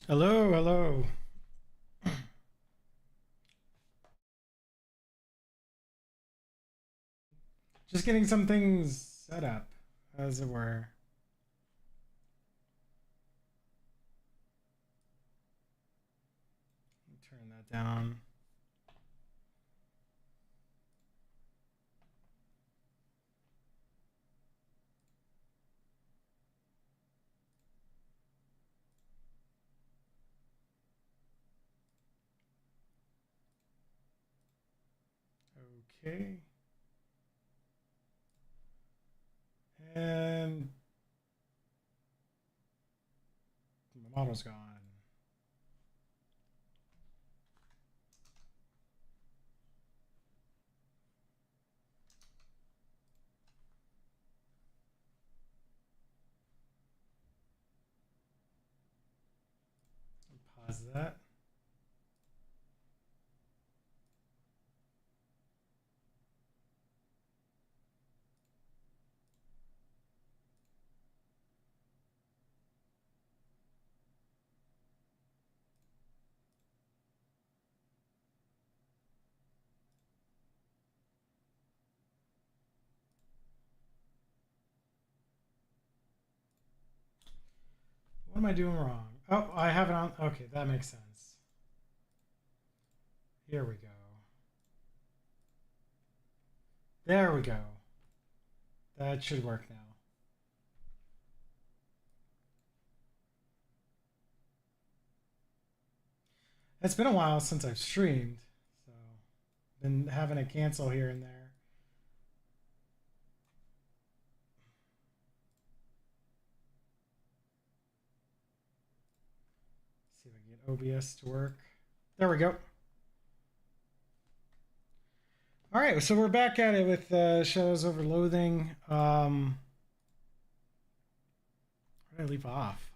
Hello, hello. Just getting some things set up, as it were. Turn that down. Okay. And the model's gone. Pause that. What am I doing wrong? Oh, I have it on. Okay, that makes sense. Here we go. There we go. That should work now. It's been a while since I've streamed, so been having to cancel here and there. See if I can get OBS to work. There we go. All right, so we're back at it with shows Over Loathing. Where did I leave off?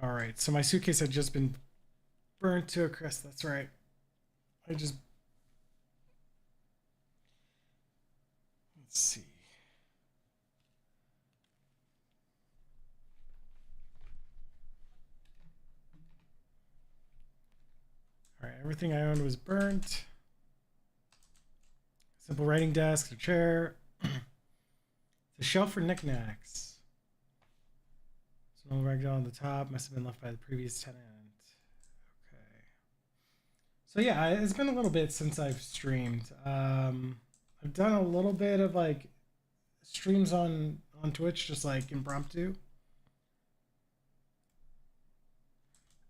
All right, so my suitcase had just been burnt to a crisp. That's right. Let's see. All right, everything I owned was burnt. Simple writing desk, a chair, the shelf for knickknacks. Small ragdoll on the top must have been left by the previous tenant. Okay. So yeah, it's been a little bit since I've streamed. I've done a little bit of like streams on Twitch, just like impromptu.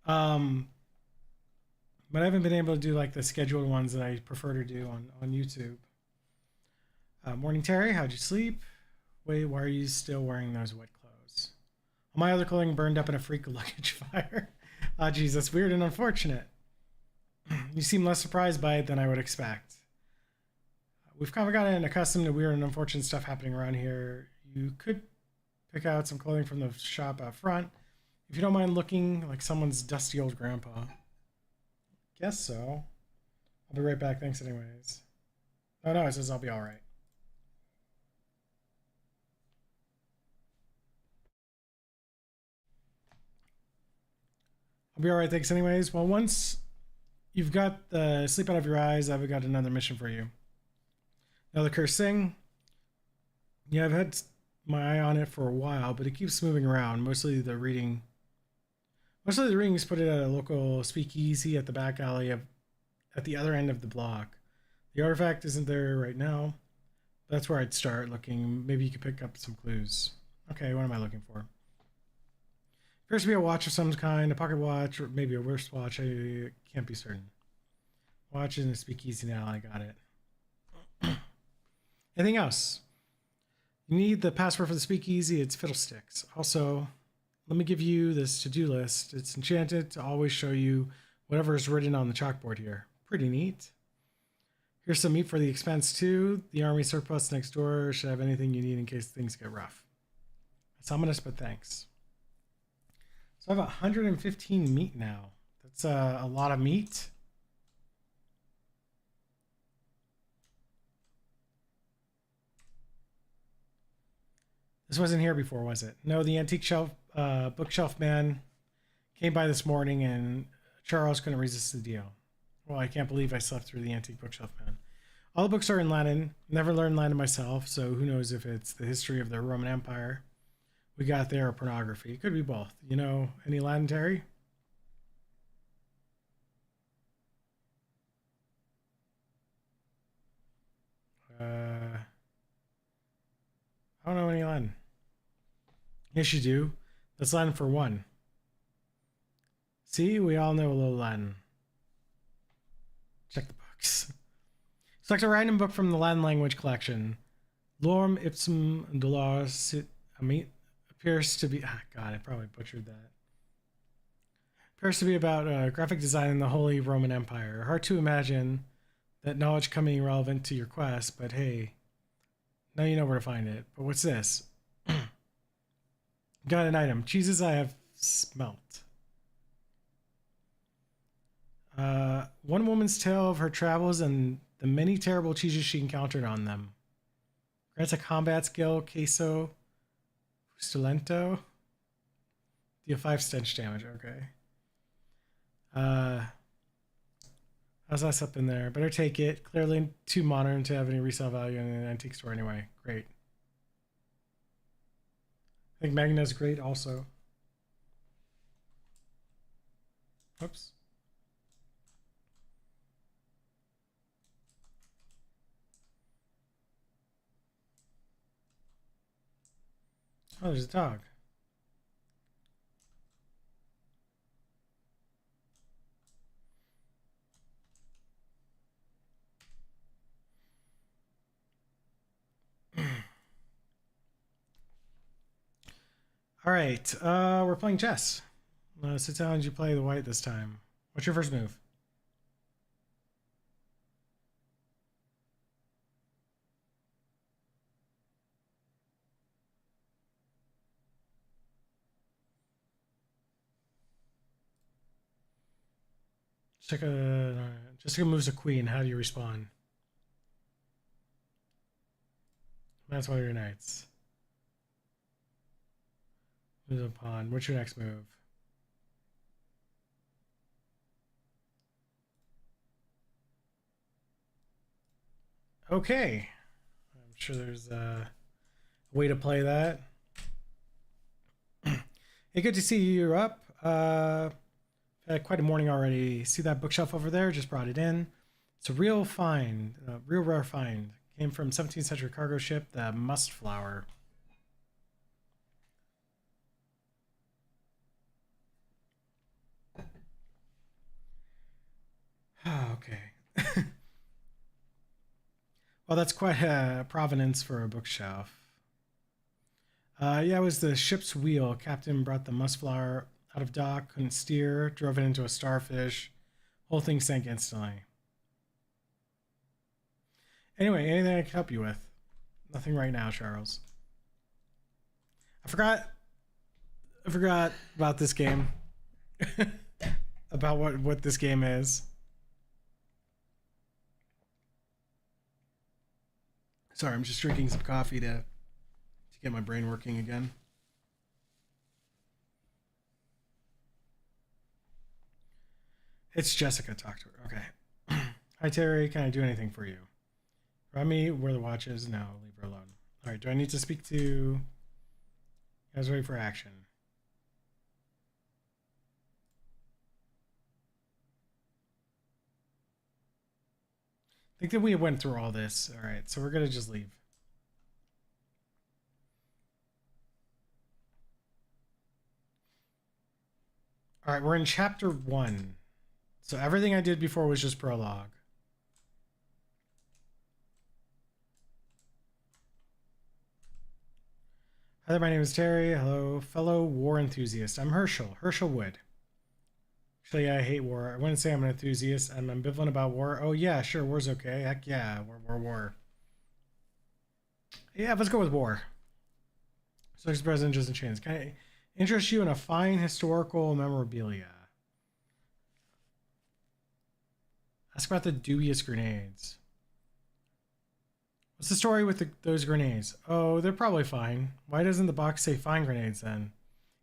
But I haven't been able to do like the scheduled ones that I prefer to do on YouTube. Morning, Terry. How'd you sleep? Wait, why are you still wearing those wet clothes? All my other clothing burned up in a freak luggage fire. Ah, geez, that's weird and unfortunate. You seem less surprised by it than I would expect. We've kind of gotten accustomed to weird and unfortunate stuff happening around here. You could pick out some clothing from the shop out front. If you don't mind looking like someone's dusty old grandpa. Guess so. I'll be right back. Thanks anyways. Oh no, it says I'll be all right. I'll be all right. Thanks anyways. Well, once you've got the sleep out of your eyes, I've got another mission for you. Now the cursed thing. Yeah, I've had my eye on it for a while, but it keeps moving around. Mostly the reading is put it at a local speakeasy at the back alley at the other end of the block. The artifact isn't there right now. That's where I'd start looking. Maybe you could pick up some clues. Okay, what am I looking for? Appears to be a watch of some kind, a pocket watch, or maybe a wristwatch. I can't be certain. Watch in a speakeasy now. I got it. Anything else? You need the password for the speakeasy. It's fiddlesticks. Also, let me give you this to-do list. It's enchanted to always show you whatever is written on the chalkboard here. Pretty neat. Here's some meat for the expense too. The army surplus next door should have anything you need in case things get rough. It's ominous, but thanks. So I have 115 meat now. That's a lot of meat. This wasn't here before, was it? No, the antique shelf, bookshelf man Came by this morning and Charles couldn't resist the deal. Well, I can't believe I slept through the antique bookshelf, man. All the books are in Latin. Never learned Latin myself, so who knows if it's the history of the Roman Empire we got there or pornography. It could be both. You know, any Latin, Terry? I don't know any Latin. Yes, you do. That's Latin for one. See, we all know a little Latin. Check the books. Select a random book from the Latin language collection. Lorem ipsum dolores appears to be. Ah, God, I probably butchered that. Appears to be about graphic design in the Holy Roman Empire. Hard to imagine that knowledge coming relevant to your quest, but hey, now you know where to find it. But what's this? Got an item. Cheeses I have smelt. One woman's tale of her travels and the many terrible cheeses she encountered on them. Grants a combat skill, queso pustulento. Deal 5 stench damage, okay. How's that up in there? Better take it. Clearly too modern to have any resale value in an antique store anyway. Great. I think Magna's great also. Oops. Oh, there's a dog. All right, we're playing chess. Sit down and you play the white this time. What's your first move? Jessica moves a queen. How do you respond? That's one of your knights. Moves a pawn. What's your next move? Okay. I'm sure there's a way to play that. Hey, good to see you're up. Had quite a morning already. See that bookshelf over there? Just brought it in. It's a real find, real rare find. Came from 17th century cargo ship, the Mustflower. Okay. Well, that's quite a provenance for a bookshelf. Yeah, it was the ship's wheel. Captain brought the Mustflower out of dock, couldn't steer, drove it into a starfish. Whole thing sank instantly. Anyway, anything I can help you with? Nothing right now, Charles. I forgot about this game. About what this game is. Sorry, I'm just drinking some coffee to get my brain working again. It's Jessica. Talk to her. Okay. Hi, Terry. Can I do anything for you? Remy, where the watch is? No, leave her alone. All right. Do I need to speak to... Guys, ready for action. I think that we went through all this. All right. So we're going to just leave. All right. We're in chapter 1. So everything I did before was just prologue. Hi there, my name is Terry. Hello, fellow war enthusiast. I'm Herschel Wood. Actually, I hate war. I wouldn't say I'm an enthusiast. I'm ambivalent about war. Oh yeah, sure, war's okay. Heck yeah, war. Yeah, let's go with war. So president doesn't change. Can I interest you in a fine historical memorabilia? Ask about the dubious grenades. What's the story with those grenades? Oh, they're probably fine. Why doesn't the box say fine grenades then?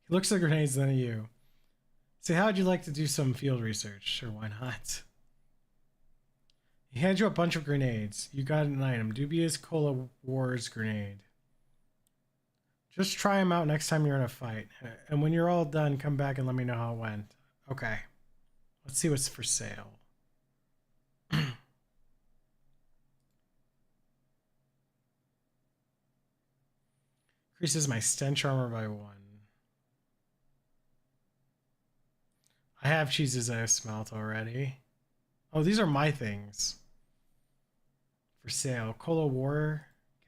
He looks at the grenades then at you. Say, how would you like to do some field research? Sure, why not? He hands you a bunch of grenades. You got an item. Dubious Cola Wars grenade. Just try them out next time you're in a fight. And when you're all done, come back and let me know how it went. Okay. Let's see what's for sale. Increases my stench armor by 1. I have cheeses I have smelt already. Oh, these are my things. For sale. Cola War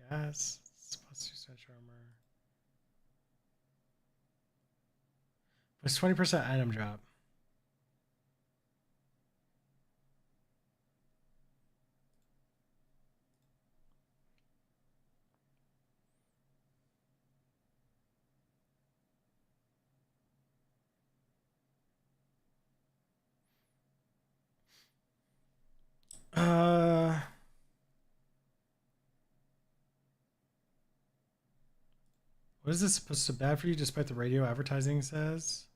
gas. Plus 2 stench armor. Plus 20% item drop. What is this supposed to be bad for you despite the radio advertising says?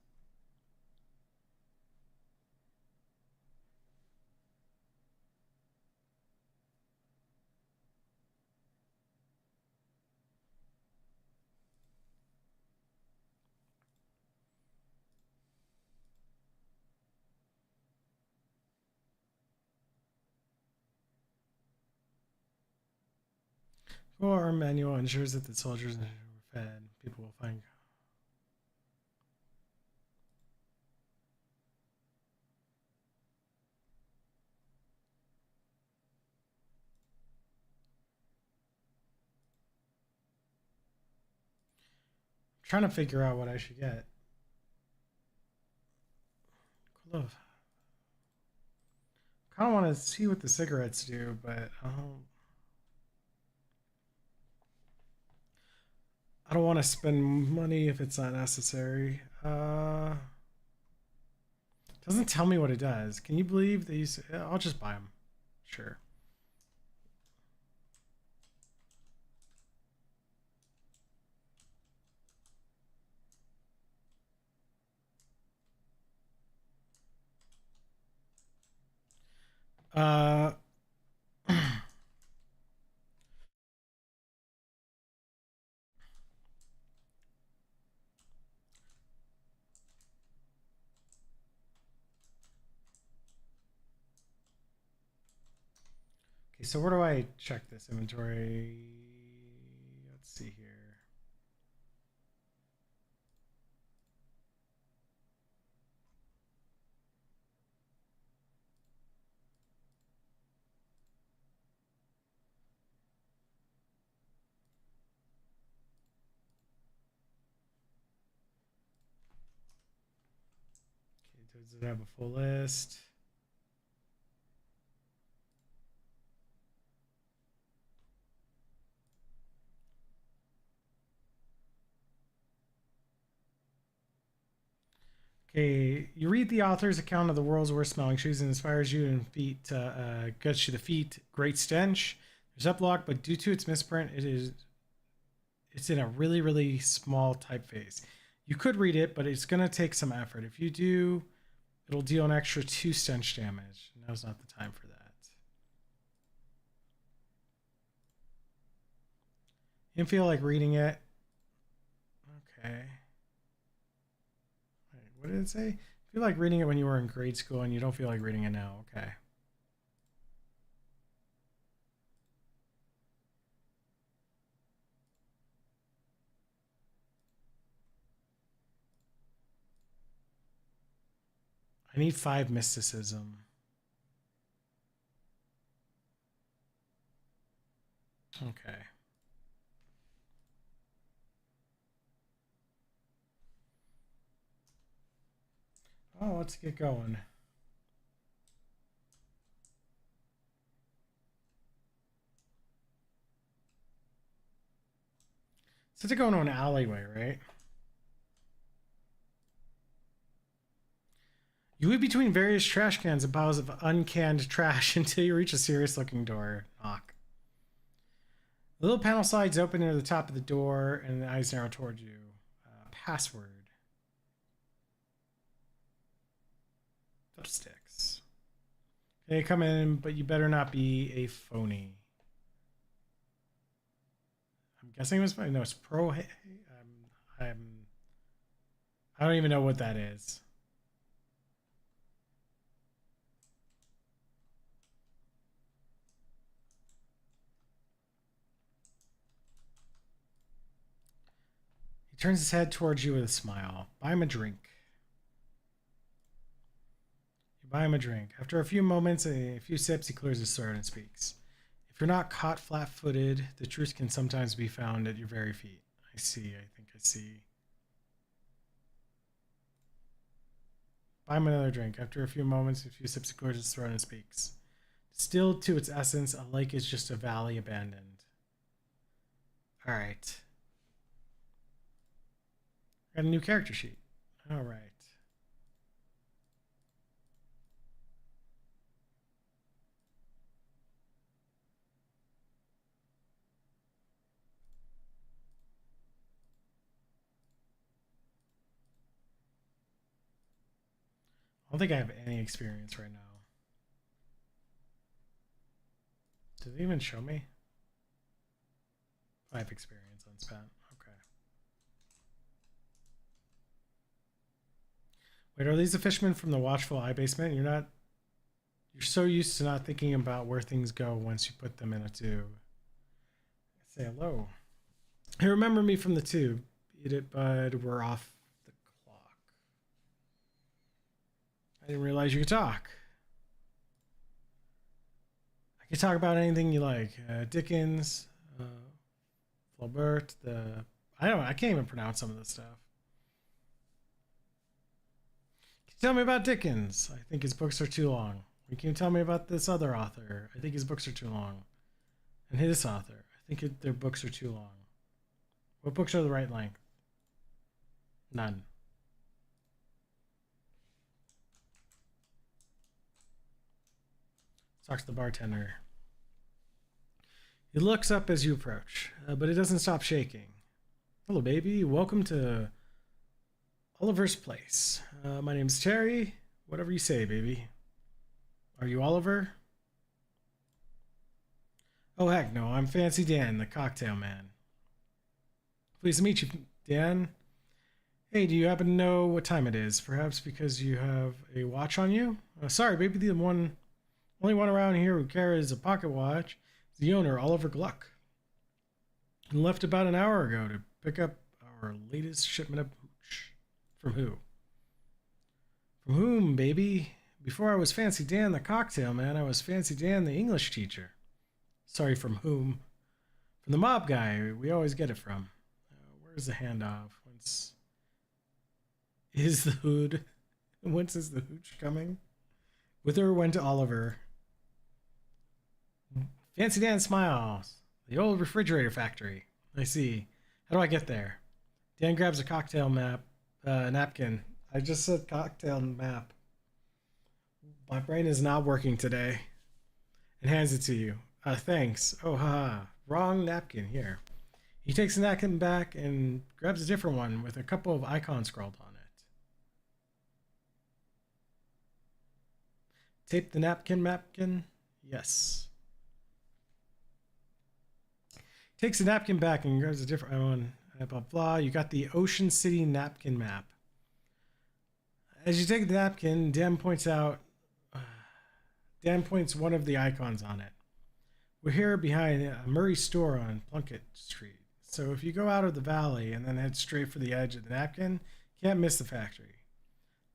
Or manual ensures that the soldiers are fed. People will find. I'm trying to figure out what I should get. Cool. I kind of want to see what the cigarettes do, but I don't want to spend money if it's not necessary. Doesn't tell me what it does. Can you believe these? I'll just buy them. Sure. Okay, so where do I check this inventory? Let's see here. Okay, does it have a full list? Okay, you read the author's account of the world's worst smelling shoes and inspires you and gets you the feet great stench. There's uplock, but due to its misprint, it's in a really, really small typeface. You could read it, but it's gonna take some effort. If you do, it'll deal an extra 2 stench damage. Now's not the time for that. You didn't feel like reading it? Okay. What did it say? Feel like reading it when you were in grade school and you don't feel like reading it now. Okay. I need 5 mysticism. Okay. Oh, let's get going. So to go into an alleyway, right? You weave between various trash cans and piles of uncanned trash until you reach a serious looking door. Knock. The little panel slides open near the top of the door and the eyes narrow towards you. Password. lipsticks. Okay, come in, but you better not be a phony. I'm guessing it was phony. No, it's pro. I don't even know what that is. He turns his head towards you with a smile. Buy him a drink. You buy him a drink. After a few moments, a few sips, he clears his throat and speaks. If you're not caught flat-footed, the truth can sometimes be found at your very feet. I see. I think I see. Buy him another drink. After a few moments, a few sips, he clears his throat and speaks. Distilled to its essence, a lake is just a valley abandoned. All right. Got a new character sheet. All right. I don't think I have any experience right now. Did it even show me? 5 experience unspent. Okay. Wait, are these the fishermen from the Watchful Eye basement? You're so used to not thinking about where things go once you put them in a tube. Say hello. Hey, remember me from the tube. Eat it, bud. We're off the clock. I didn't realize you could talk. I could talk about anything you like. Dickens, Flaubert, I can't even pronounce some of this stuff. Can you tell me about Dickens? I think his books are too long. Can you tell me about this other author? I think his books are too long. And his author. I think their books are too long. What books are the right length? None. Talks to the bartender. He looks up as you approach, but it doesn't stop shaking. Hello, baby. Welcome to Oliver's place. My name's Terry. Whatever you say, baby. Are you Oliver? Oh, heck no. I'm Fancy Dan, the cocktail man. Pleased to meet you, Dan. Hey, do you happen to know what time it is? Perhaps because you have a watch on you? Sorry, baby. The only one around here who carries a pocket watch is the owner, Oliver Gluck. He left about an hour ago to pick up our latest shipment of hooch. From who? From whom, baby? Before I was Fancy Dan, the cocktail man, I was Fancy Dan, the English teacher. Sorry, from whom? From the mob guy we always get it from. Where's the handoff? Whence is the hood? Whence is the hooch coming? Whither went Oliver? Fancy Dan smiles. The old refrigerator factory. I see. How do I get there? Dan grabs a cocktail napkin. I just said cocktail map. My brain is not working today. And hands it to you. Thanks. Oh, haha. Wrong napkin. Here. He takes the napkin back and grabs a different one with a couple of icons scrawled on it. Tape the napkin? Yes. Takes the napkin back and grabs a different one. Blah, blah, blah. You got the Ocean City napkin map. As you take the napkin, Dan points one of the icons on it. We're here behind Murray's store on Plunkett Street. So if you go out of the valley and then head straight for the edge of the napkin, you can't miss the factory.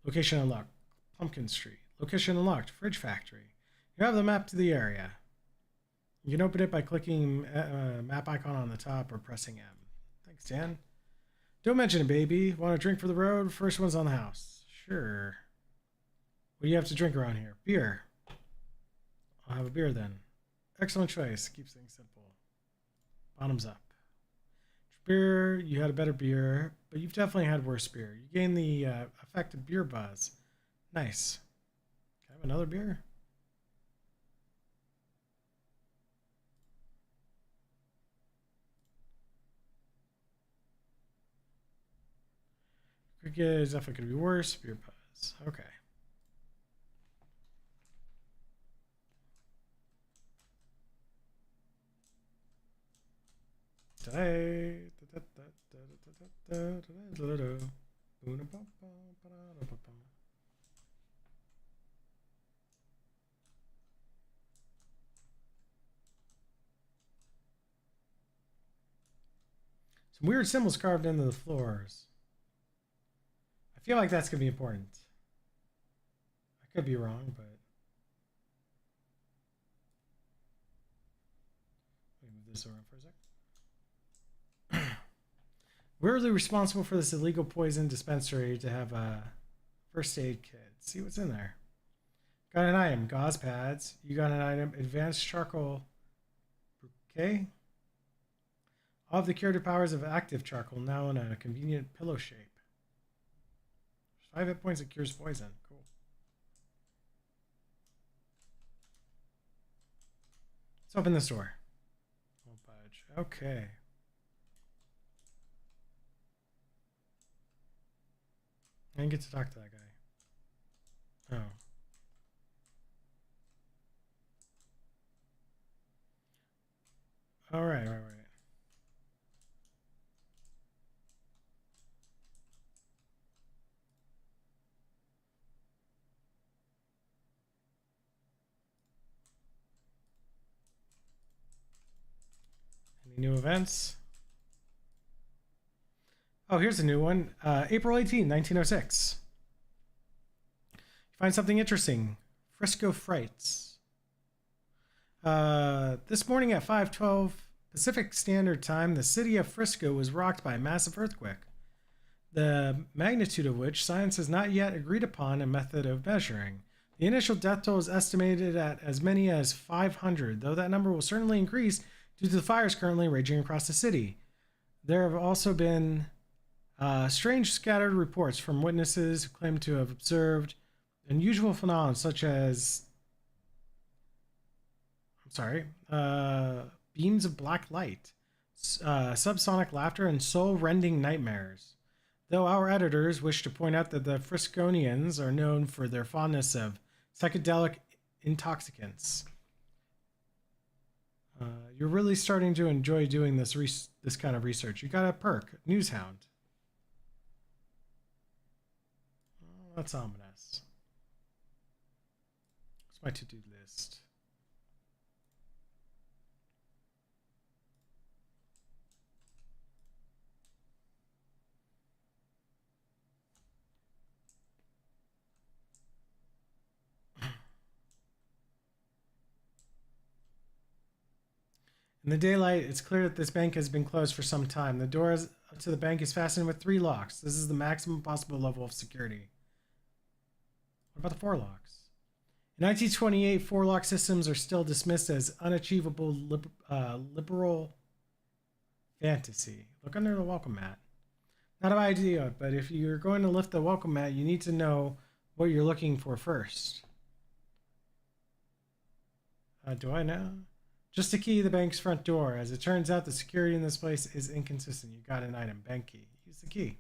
Location unlocked. Pumpkin Street. Location unlocked. Fridge factory. You have the map to the area. You can open it by clicking map icon on the top or pressing M. Thanks, Dan. Don't mention it, baby. Want a drink for the road? First one's on the house. Sure. What do you have to drink around here? Beer. I'll have a beer then. Excellent choice. Keeps things simple. Bottoms up. Beer, you had a better beer, but you've definitely had worse beer. You gained the effective beer buzz. Nice. Can I have another beer? Cricket is definitely going to be worse. Beer buzz. Okay. today. Some weird symbols carved into the floors. I feel like that's going to be important. I could be wrong, but... Let me move this around for a sec. Weirdly responsible for this illegal poison dispensary to have a first aid kit. See what's in there. Got an item, gauze pads. You got an item, advanced charcoal bouquet. All of the curative powers of active charcoal now in a convenient pillow shape. 5 hit points, it cures poison. Cool. Let's open this door. Won't budge. Okay. I didn't get to talk to that guy. Oh. All right. Any new events? Oh, here's a new one. April 18, 1906. You find something interesting. Frisco Frights. This morning at 5:12 Pacific Standard Time, the city of Frisco was rocked by a massive earthquake, the magnitude of which science has not yet agreed upon a method of measuring. The initial death toll is estimated at as many as 500, though that number will certainly increase due to the fires currently raging across the city. There have also been strange scattered reports from witnesses who claim to have observed unusual phenomena such as beams of black light, subsonic laughter, and soul-rending nightmares. Though our editors wish to point out that the Frisconians are known for their fondness of psychedelic intoxicants. You're really starting to enjoy doing this kind of research. You got a perk, Newshound. Oh, that's ominous. What's my to-do list? In the daylight, it's clear that this bank has been closed for some time. The door to the bank is fastened with 3 locks. This is the maximum possible level of security. What about the 4 locks? In 1928, 4 lock systems are still dismissed as unachievable liberal fantasy. Look under the welcome mat. Not an idea, but if you're going to lift the welcome mat, you need to know what you're looking for first. Do I know? Just to key the bank's front door. As it turns out, the security in this place is inconsistent. You got an item, bank key. Use the key.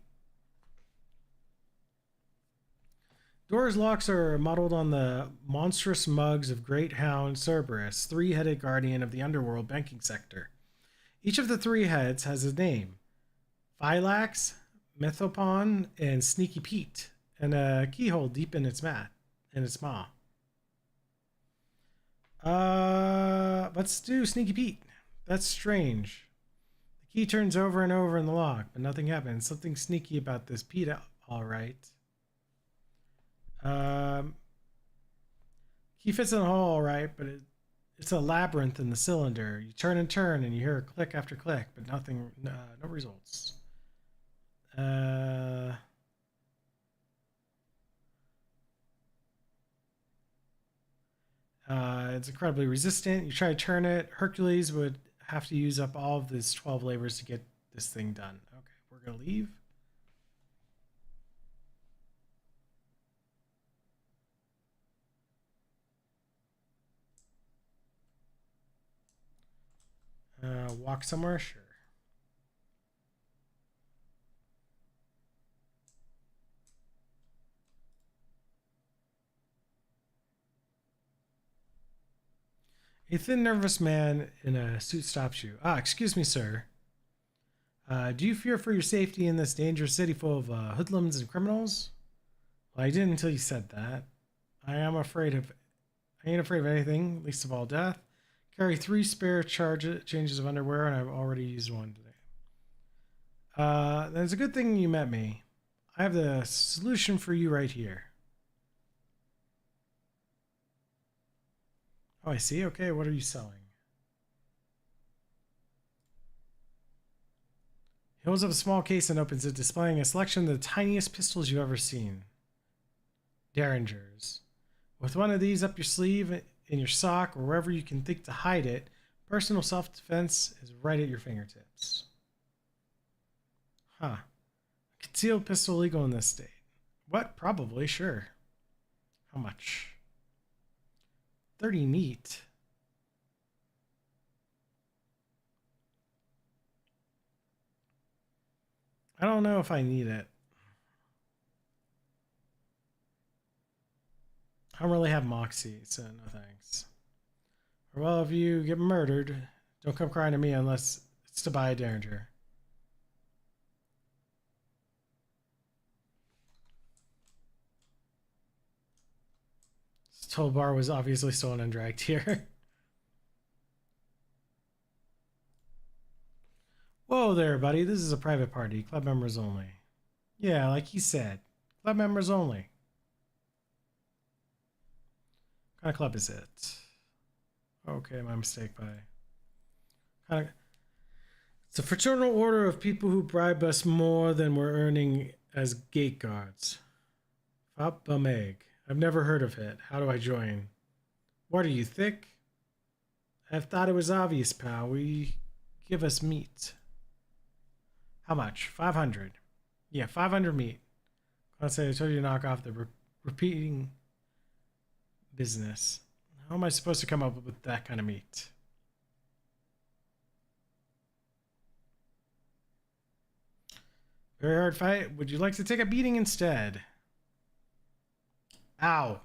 Doors' locks are modeled on the monstrous mugs of Great Hound Cerberus, 3-headed guardian of the underworld banking sector. Each of the 3 heads has a name: Phylax, Mythopon, and Sneaky Pete, and a keyhole deep in its maw. Let's do Sneaky Pete. That's strange. The key turns over and over in the lock, but nothing happens. Something sneaky about this Pete, all right. Key fits in the hole, all right, but it's a labyrinth in the cylinder. You turn and turn, and you hear a click after click, but nothing, no results. It's incredibly resistant. You try to turn it. Hercules would have to use up all of his 12 labors to get this thing done. Okay, we're going to leave. Walk somewhere? Sure. A thin, nervous man in a suit stops you. Excuse me, sir. Do you fear for your safety in this dangerous city full of hoodlums and criminals? Well, I didn't until you said that. I am afraid of. I ain't afraid of anything, least of all death. Carry 3 spare changes of underwear, and I've already used one today. Then it's a good thing you met me. I have the solution for you right here. Oh, I see. Okay, what are you selling? He holds up a small case and opens it, displaying a selection of the tiniest pistols you've ever seen. Derringers. With one of these up your sleeve, in your sock, or wherever you can think to hide it, personal self-defense is right at your fingertips. Huh. A concealed pistol legal in this state. What? Probably, sure. How much? 30 meat. I don't know if I need it. I don't really have moxie, so no thanks. Or well, if you get murdered, don't come crying to me unless it's to buy a Derringer. This toll bar was obviously stolen and dragged here. Whoa there, buddy. This is a private party. Club members only. Yeah, like he said. Club members only. What kind of club is it? Okay, my mistake, buddy. Kind of. It's a fraternal order of people who bribe us more than we're earning as gate guards. Fop Bameg. I've never heard of it. How do I join? What are you, thick? I thought it was obvious, pal. We give us meat. How much? 500. Yeah, 500 meat. I say I told you to knock off the repeating business. How am I supposed to come up with that kind of meat? Very hard fight. Would you like to take a beating instead? Ow.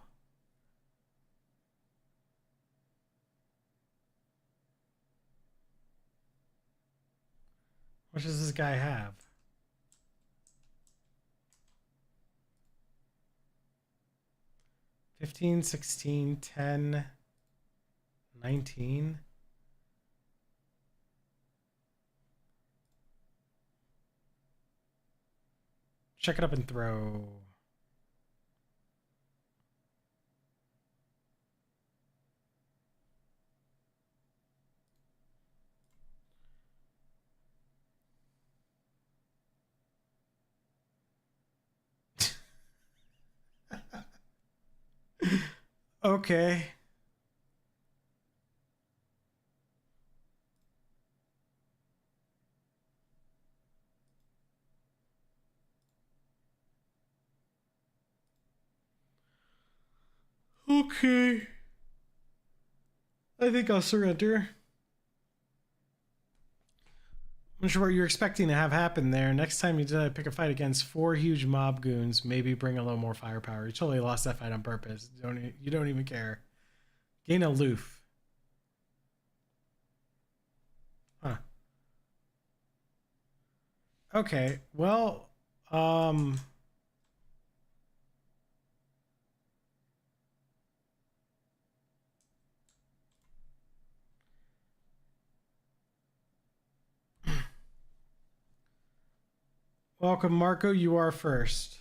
What does this guy have? 15, 16, 10, 19. Check it up and throw. Okay. Okay. I think I'll surrender. I'm not sure what you're expecting to have happen there. Next time you pick a fight against 4 huge mob goons, maybe bring a little more firepower. You totally lost that fight on purpose. You don't even care. Gain aloof. Huh. Okay. Well, welcome, Marco. You are first.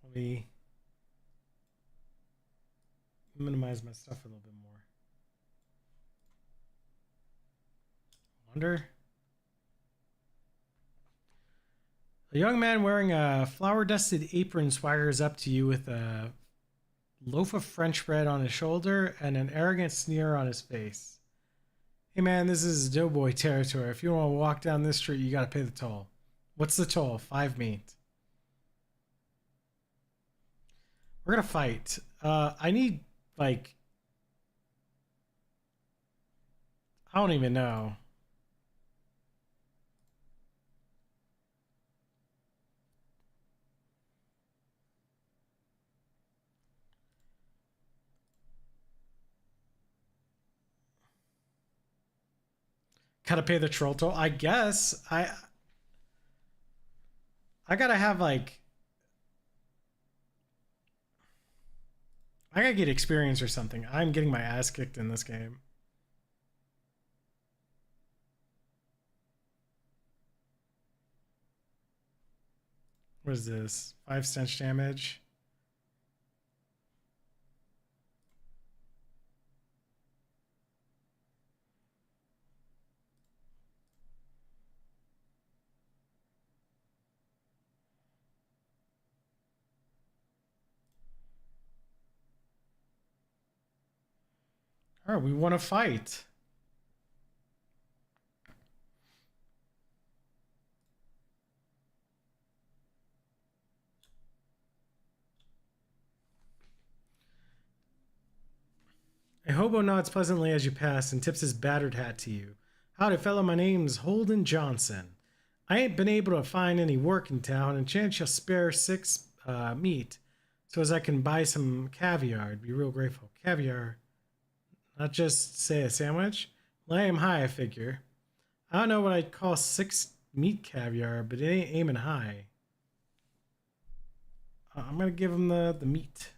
Let me minimize my stuff a little bit more. Wonder. A young man wearing a flour-dusted apron swaggers up to you with a loaf of French bread on his shoulder and an arrogant sneer on his face. Hey man, this is doughboy territory. If you want to walk down this street, you gotta pay the toll. What's the toll? 5 meat. We're gonna fight. I need, like... I don't even know. Gotta pay the troll toll. I guess I gotta have like I gotta get experience or something. I'm getting my ass kicked in this game. What is this? 5 stench damage. All right, we want to fight. A hobo nods pleasantly as you pass and tips his battered hat to you. Howdy, fellow. My name's Holden Johnson. I ain't been able to find any work in town, and chance you'll spare 6 meat so as I can buy some caviar. I'd be real grateful. Caviar, not just, say, a sandwich? Well, I am high, I figure. I don't know what I'd call 6 meat caviar, but it ain't aiming high. I'm gonna give him the meat.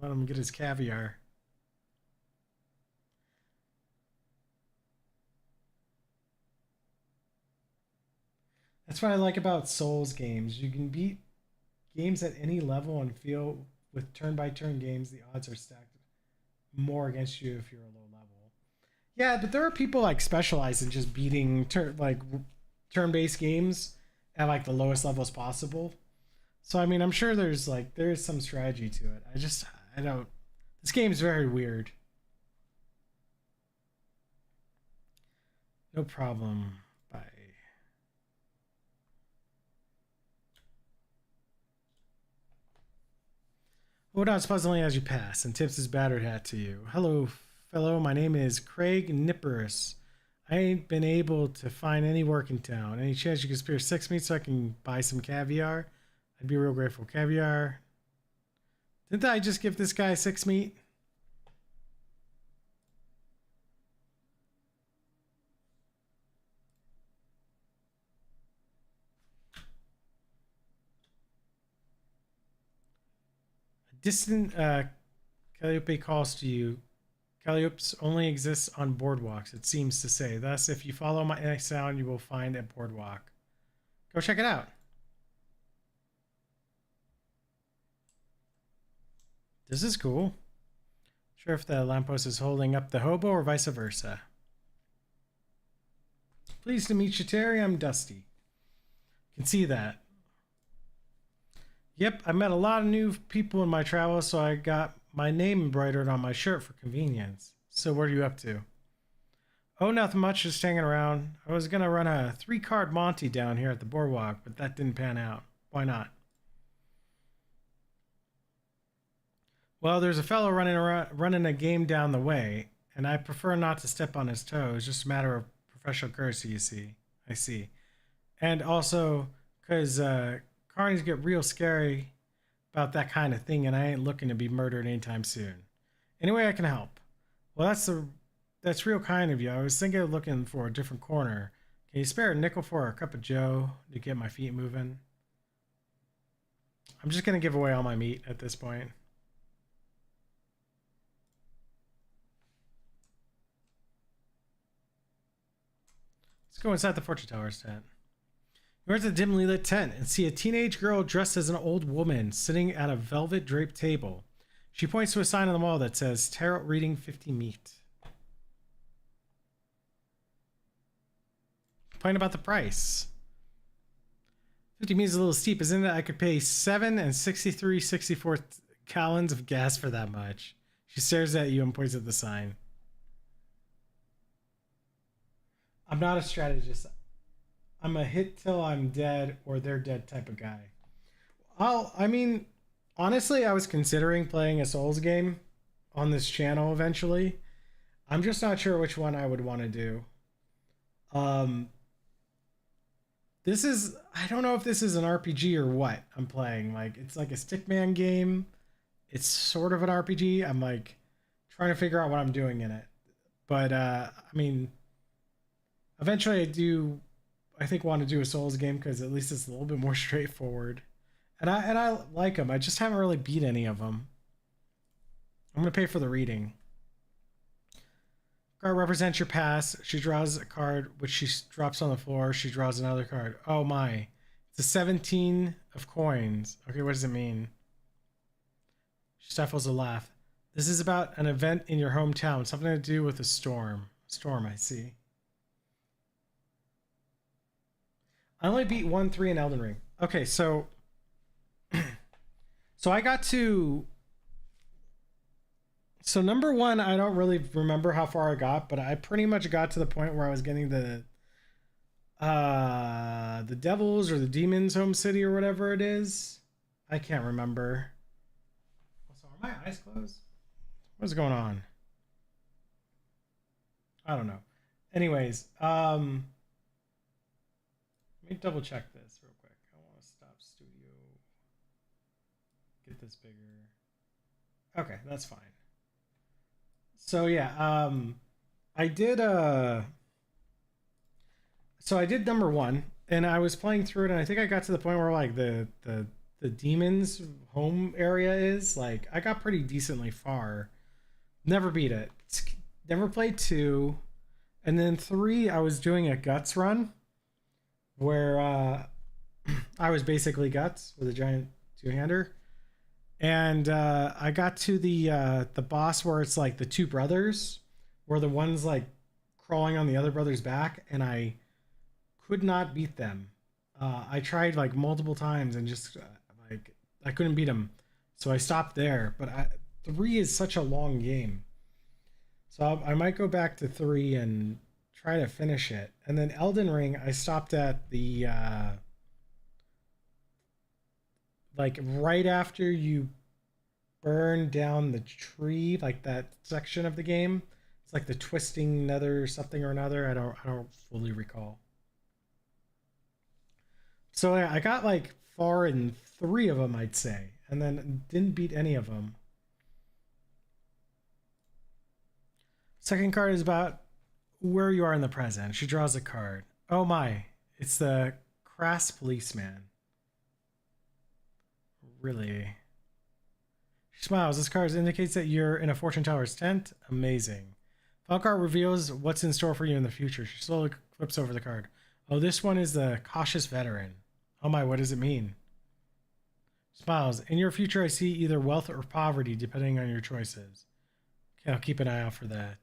Let him get his caviar. That's what I like about Souls games. You can beat games at any level and feel with turn-by-turn games, the odds are stacked more against you if you're a low level. Yeah, but there are people like specialize in just beating turn-based games at like the lowest levels possible. So I mean, I'm sure there's some strategy to it. I don't. This game's very weird. No problem. Bye. Who nods pleasantly as you pass and tips his battered hat to you. Hello, fellow. My name is Craig Nipperus. I ain't been able to find any work in town. Any chance you could spare 6 meat so I can buy some caviar? I'd be real grateful. Caviar. Didn't I just give this guy 6 meat? Distant Calliope calls to you. Calliopes only exists on boardwalks, it seems to say. Thus, if you follow my sound, you will find a boardwalk. Go check it out. This is cool. Sure if the lamppost is holding up the hobo or vice versa. Pleased to meet you, Terry. I'm Dusty. Can see that. Yep, I met a lot of new people in my travels, so I got my name embroidered on my shirt for convenience. So what are you up to? Oh, nothing much, just hanging around. I was gonna run a 3-card Monty down here at the boardwalk, but that didn't pan out. Why not? Well, there's a fellow running a game down the way, and I prefer not to step on his toes. Just a matter of professional courtesy, you see. I see. And also, because carnies get real scary about that kind of thing, and I ain't looking to be murdered anytime soon. Anyway, I can help. Well, that's real kind of you. I was thinking of looking for a different corner. Can you spare a nickel for a cup of joe to get my feet moving? I'm just gonna give away all my meat at this point. Let's go inside the fortune teller's tent. You enter the dimly lit tent and see a teenage girl dressed as an old woman sitting at a velvet draped table. She points to a sign on the wall that says Tarot Reading 50 Meat. Complain about the price. 50 meat is a little steep, isn't it? I could pay 7 and 64 gallons of gas for that much. She stares at you and points at the sign. I'm not a strategist. I'm a hit till I'm dead or they're dead type of guy. I mean, honestly, I was considering playing a Souls game on this channel eventually. I'm just not sure which one I would want to do. I don't know if this is an RPG or what I'm playing. Like, it's like a Stickman game. It's sort of an RPG. I'm like trying to figure out what I'm doing in it. But, I mean, Eventually, I think, want to do a Souls game because at least it's a little bit more straightforward. And I like them. I just haven't really beat any of them. I'm gonna pay for the reading. Card represents your past. She draws a card, which she drops on the floor. She draws another card. Oh my. It's a 17 of coins. Okay, what does it mean? She stifles a laugh. This is about an event in your hometown. Something to do with a storm. Storm, I see. I only beat 1-3 in Elden Ring. Okay, so... so I got to... So number 1, I don't really remember how far I got, but I pretty much got to the point where I was getting the devils or the demons home city or whatever it is. I can't remember. So are my eyes closed? What's going on? I don't know. Anyways, let me double check this real quick. I want to stop studio. Get this bigger. Okay, that's fine. So yeah, I did so I did number 1 and I was playing through it and I think I got to the point where like the demons home area is like I got pretty decently far. Never beat it. Never played 2. And then 3 I was doing a guts run where I was basically guts with a giant two-hander. And I got to the boss where it's like the 2 brothers, where the one's like crawling on the other brother's back, and I could not beat them. I tried like multiple times and just like I couldn't beat them, so I stopped there. But 3 is such a long game, so I might go back to 3 and try to finish it. And then Elden Ring, I stopped at the like right after you burn down the tree, like that section of the game. It's like the twisting nether something or another. I don't fully recall. So yeah, I got like far in 3 of them, I'd say, and then didn't beat any of them. Second card is about where you are in the present. She draws a card. Oh my, it's the crass policeman. Really? She smiles. This card indicates that you're in a fortune teller's tent. Amazing. Final card reveals what's in store for you in the future. She slowly flips over the card. Oh, this one is the cautious veteran. Oh my, what does it mean? Smiles. In your future, I see either wealth or poverty, depending on your choices. Okay, I'll keep an eye out for that.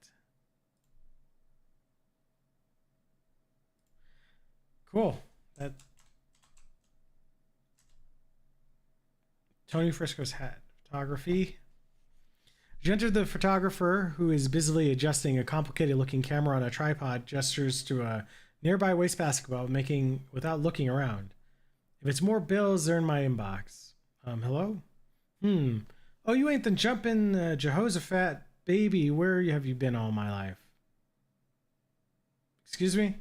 Cool. That Tony Frisco's hat. Photography. You enter the photographer, who is busily adjusting a complicated looking camera on a tripod, gestures to a nearby waste basketball, making without looking around. If it's more bills, they're in my inbox. Hello? Oh, you ain't the jumping Jehoshaphat baby. Where have you been all my life? Excuse me?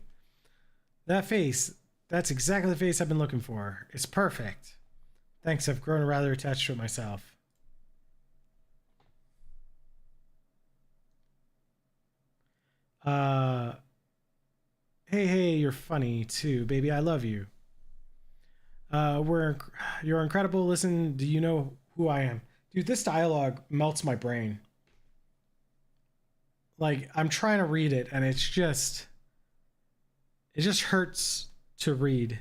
That face. That's exactly the face I've been looking for. It's perfect. Thanks, I've grown rather attached to it myself. Hey, you're funny too, baby. I love you. You're incredible. Listen, do you know who I am? Dude, this dialogue melts my brain. Like, I'm trying to read it, and it just hurts to read.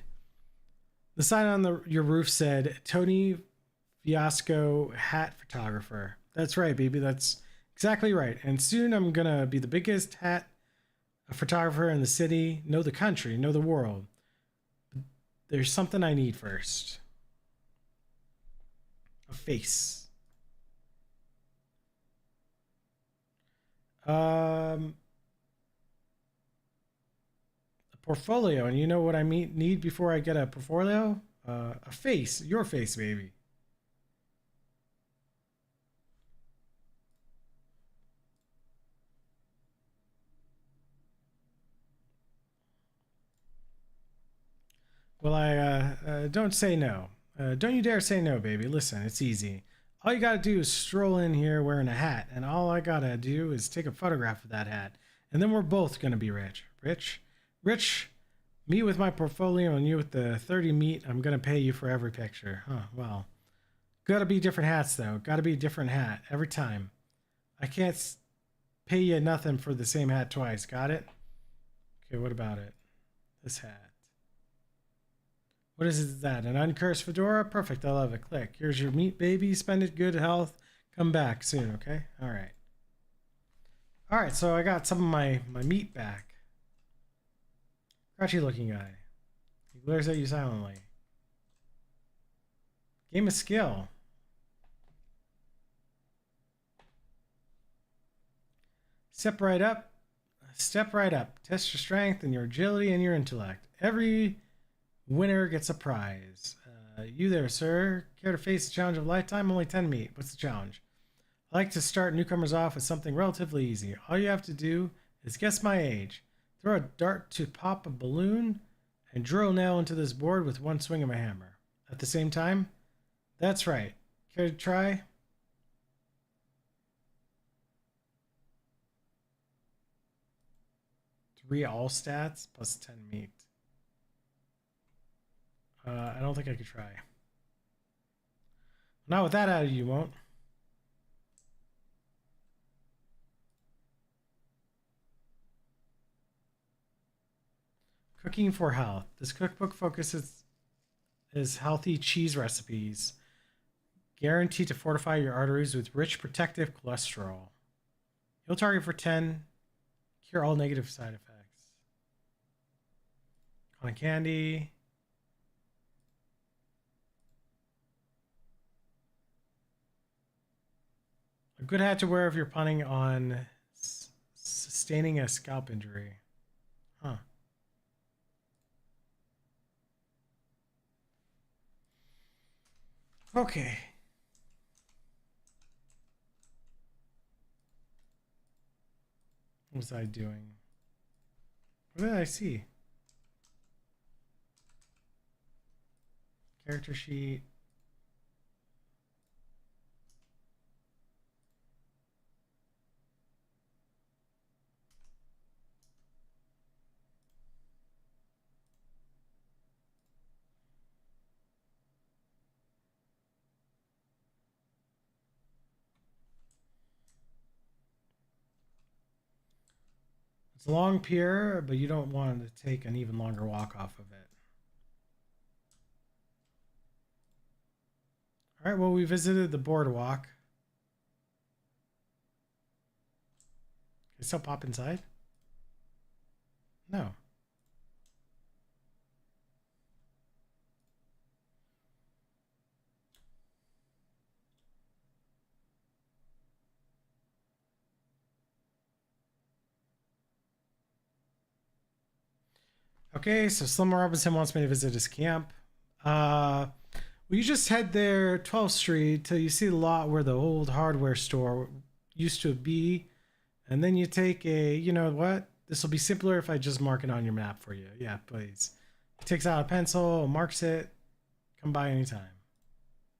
The sign on your roof said, Tony Fiasco hat photographer. That's right, baby. That's exactly right. And soon I'm going to be the biggest hat photographer in the city, know the country, know the world. But there's something I need first. A face. A portfolio. And you know what I need before I get a portfolio? A face. Your face, baby. Well, I don't say no. Don't you dare say no, baby. Listen, it's easy. All you gotta do is stroll in here wearing a hat, and all I gotta do is take a photograph of that hat, and then we're both gonna be rich. Rich? Rich, me with my portfolio and you with the 30 meat. I'm gonna pay you for every picture. Huh, well. Gotta be different hats though. Gotta be a different hat every time. I can't pay you nothing for the same hat twice. Got it? Okay, what about it? This hat. What is that? An uncursed fedora? Perfect. I love it. Click. Here's your meat, baby. Spend it. Good health. Come back soon, okay? All right. All right, so I got some of my meat back. Crouchy looking guy. He glares at you silently. Game of skill. Step right up. Step right up. Test your strength and your agility and your intellect. Every winner gets a prize. You there, sir. Care to face the challenge of a lifetime? Only 10 meat. What's the challenge? I like to start newcomers off with something relatively easy. All you have to do is guess my age. Throw a dart to pop a balloon and drill a nail into this board with one swing of my hammer. At the same time? That's right. Care to try? Three all stats plus 10 meat. I don't think I could try. Not with that attitude, you won't. Cooking for health. This cookbook focuses is healthy cheese recipes, guaranteed to fortify your arteries with rich protective cholesterol. You'll target for 10. Cure all negative side effects. Cotton candy. A good hat to wear if you're planning on sustaining a scalp injury. Huh. Okay. What was I doing? What did I see? Character sheet. It's a long pier, but you don't want to take an even longer walk off of it. All right, well, we visited the boardwalk. Can I still pop inside? No. Okay, so Slim Robinson wants me to visit his camp. Well, you just head there, 12th Street, till you see the lot where the old hardware store used to be. And then you take a, you know what? This will be simpler if I just mark it on your map for you. Yeah, please. He takes out a pencil, marks it. Come by anytime.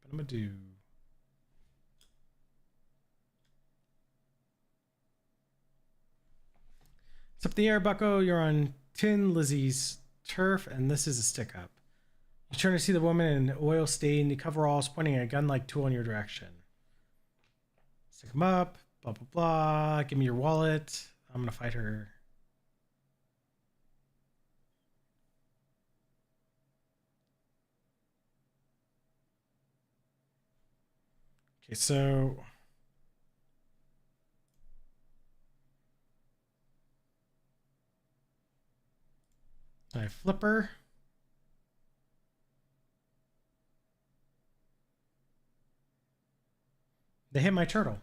But I'm going to do... It's up in the air, bucko. You're on Tin Lizzie's turf, and this is a stick up. You turn to see the woman in oil-stained coveralls pointing a gun-like tool in your direction. Stick him up, blah, blah, blah. Give me your wallet. I'm going to fight her. Okay, so... I flip her. They hit my turtle.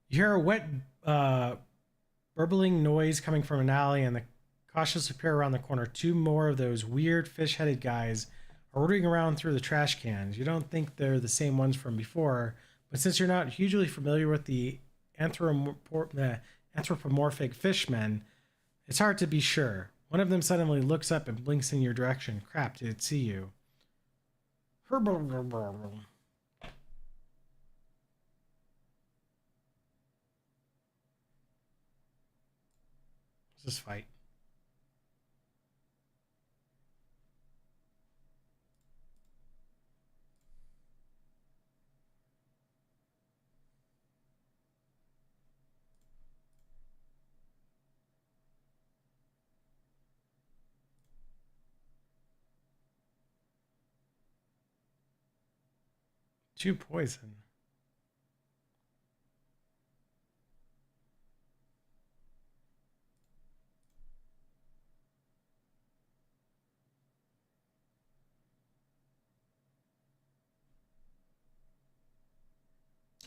You hear a wet burbling noise coming from an alley, and the cautious appear around the corner. Two more of those weird fish-headed guys are ordering around through the trash cans. You don't think they're the same ones from before, but since you're not hugely familiar with the anthropomorphic fishmen, it's hard to be sure. One of them suddenly looks up and blinks in your direction. Crap, did it see you? Let's just fight. Two poison.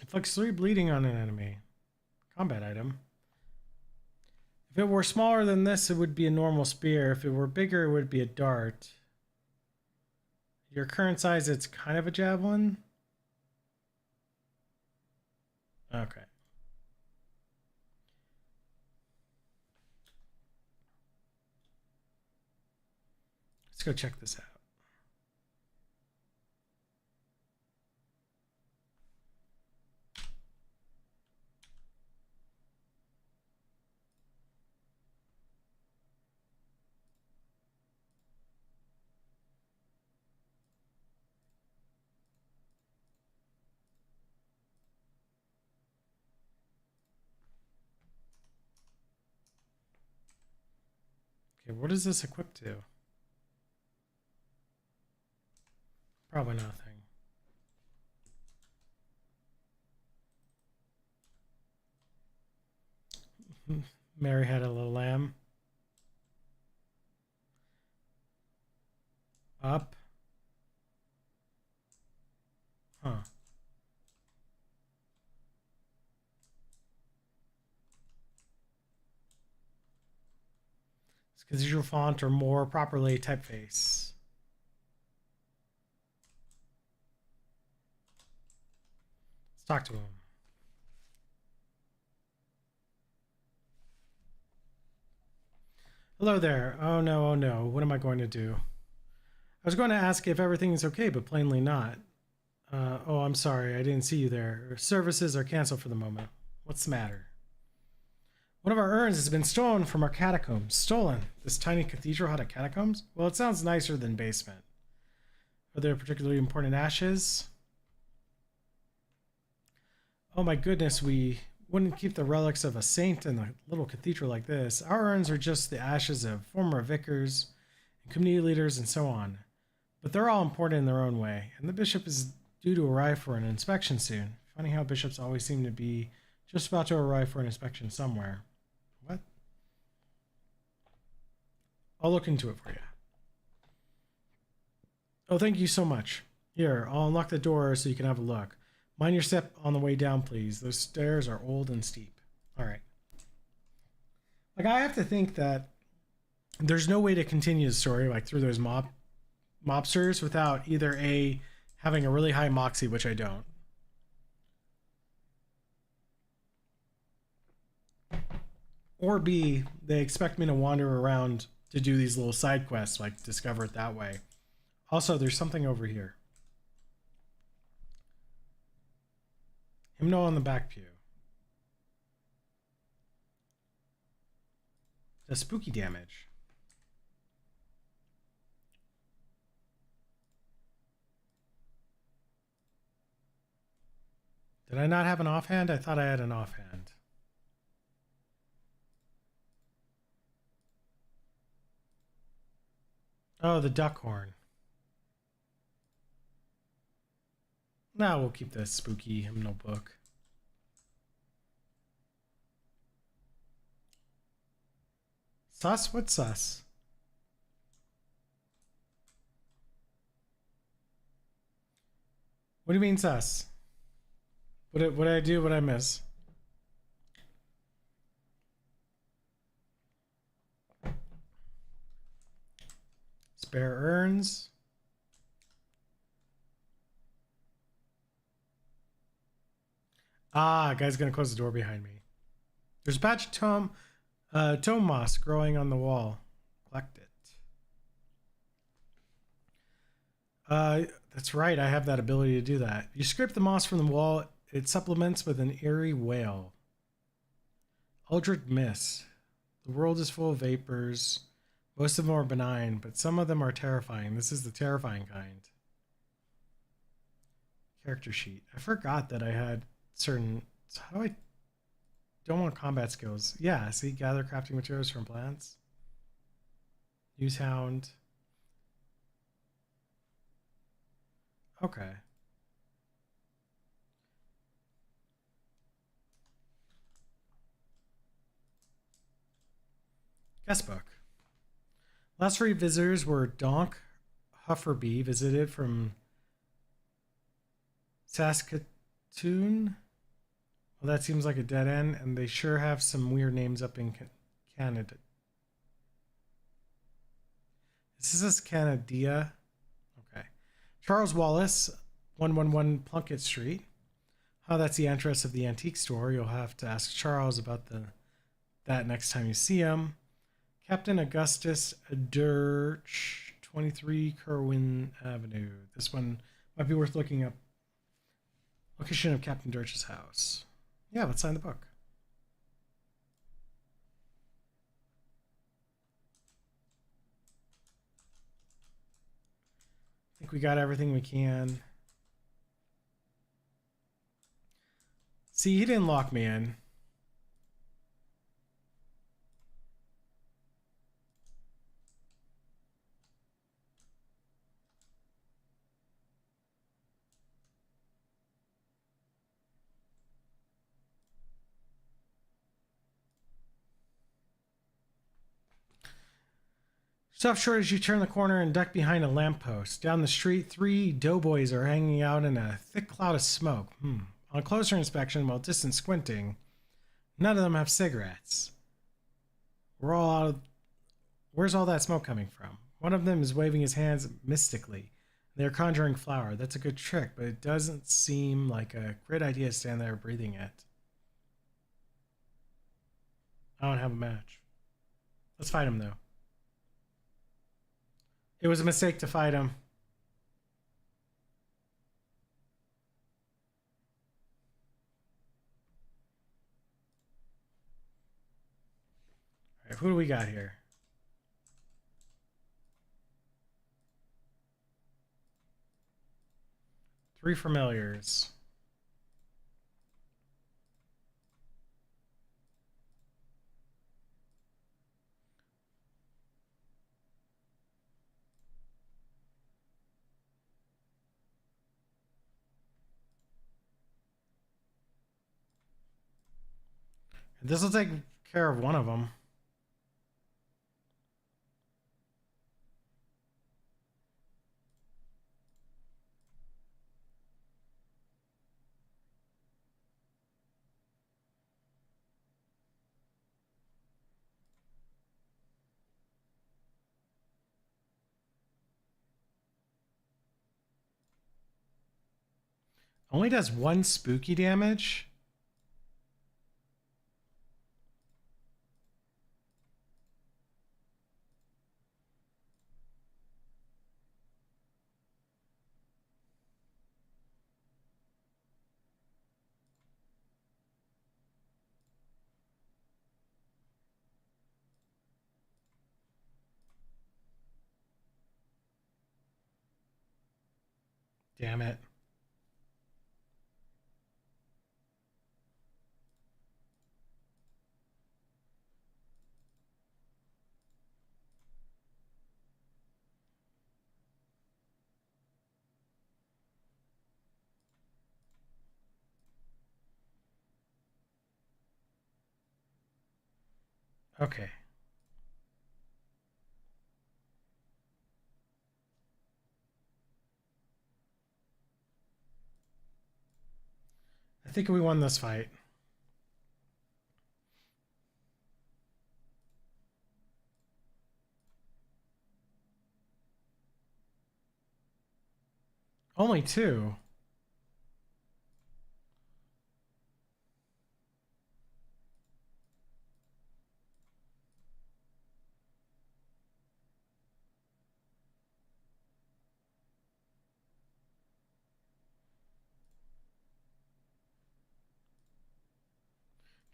Inflicts 3 bleeding on an enemy. Combat item. If it were smaller than this, it would be a normal spear. If it were bigger, it would be a dart. Your current size, it's kind of a javelin. Okay. Let's go check this out. Okay, what is this equipped to? Probably nothing. Mary had a little lamb. Up. Huh. It's cathedral font or more properly typeface. Let's talk to him. Hello there. Oh no, oh no. What am I going to do? I was going to ask if everything is okay, but plainly not. Oh, I'm sorry. I didn't see you there. Services are canceled for the moment. What's the matter? One of our urns has been stolen from our catacombs. Stolen? This tiny cathedral had a catacombs? Well, it sounds nicer than basement. Are there particularly important ashes? Oh my goodness, we wouldn't keep the relics of a saint in a little cathedral like this. Our urns are just the ashes of former vicars and community leaders and so on. But they're all important in their own way, and the bishop is due to arrive for an inspection soon. Funny how bishops always seem to be just about to arrive for an inspection somewhere. What? I'll look into it for you. Oh, thank you so much. Here, I'll unlock the door so you can have a look. Mind your step on the way down, please. Those stairs are old and steep. All right. Like, I have to think that there's no way to continue the story, like, through those mobsters without either A, having a really high moxie, which I don't, or B, they expect me to wander around to do these little side quests, like discover it that way. Also, there's something over here. Hymnal on the back pew. Does spooky damage. Did I not have an offhand? I thought I had an offhand. Oh, the duck horn. Now we'll keep the spooky hymnal book. Sus? What's sus? What do you mean sus? What did I do? What did I miss? Spare urns. Ah, guy's gonna close the door behind me. There's a patch of tome moss growing on the wall. Collect it. That's right. I have that ability to do that. You scrape the moss from the wall. It supplements with an eerie wail. Eldritch mist. The world is full of vapors. Most of them are benign, but some of them are terrifying. This is the terrifying kind. Character sheet. I forgot that I had certain... So how do I... Don't want combat skills. Yeah, see? Gather crafting materials from plants. Use hound. Okay. Guestbook. Last 3 visitors were Donk Hufferby, visited from Saskatoon. Well, that seems like a dead end, and they sure have some weird names up in Canada. This is Canada. Okay. Charles Wallace, 111 Plunkett Street. Oh, that's the address of the antique store. You'll have to ask Charles about that next time you see him. Captain Augustus Dirch, 23 Kerwin Avenue. This one might be worth looking up. Location of Captain Dirch's house. Yeah, let's sign the book. I think we got everything we can. See, he didn't lock me in. Stop short as you turn the corner and duck behind a lamppost. Down the street, 3 doughboys are hanging out in a thick cloud of smoke. On closer inspection, while distant squinting, none of them have cigarettes. Where's all that smoke coming from? One of them is waving his hands mystically. They're conjuring flour. That's a good trick, but it doesn't seem like a great idea to stand there breathing it. I don't have a match. Let's fight him, though. It was a mistake to fight him. All right, who do we got here? Three familiars. This will take care of one of them. Only does 1 spooky damage. Damn it. Okay. I think we won this fight. Only 2.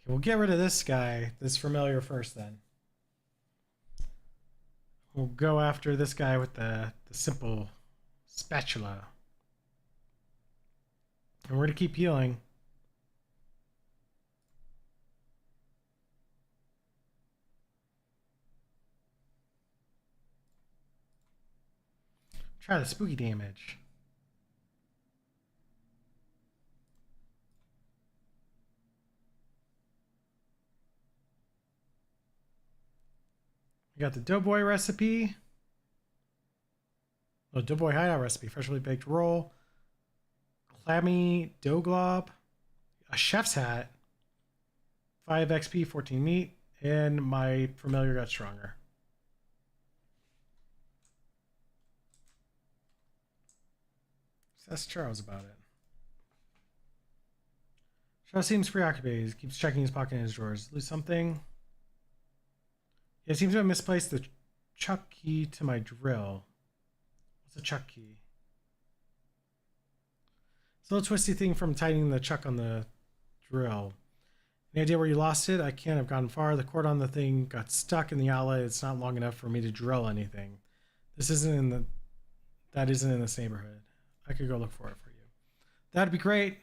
we'll get rid of this guy, this familiar first then. We'll go after this guy with the simple spatula. And we're going to keep healing. Try the spooky damage. We got the doughboy recipe. Oh, doughboy hideout recipe. Freshly baked roll. Clammy dough glob. A chef's hat. 5 XP, 14 meat. And my familiar got stronger. That's Charles about it. Charles seems preoccupied. He keeps checking his pocket and his drawers. Lose something? Yeah, it seems to have misplaced the chuck key to my drill. What's a chuck key? It's a little twisty thing from tightening the chuck on the drill. Any idea where you lost it? I can't have gone far. The cord on the thing got stuck in the outlet. It's not long enough for me to drill anything. This isn't in the... That isn't in this neighborhood. I could go look for it for you. That'd be great.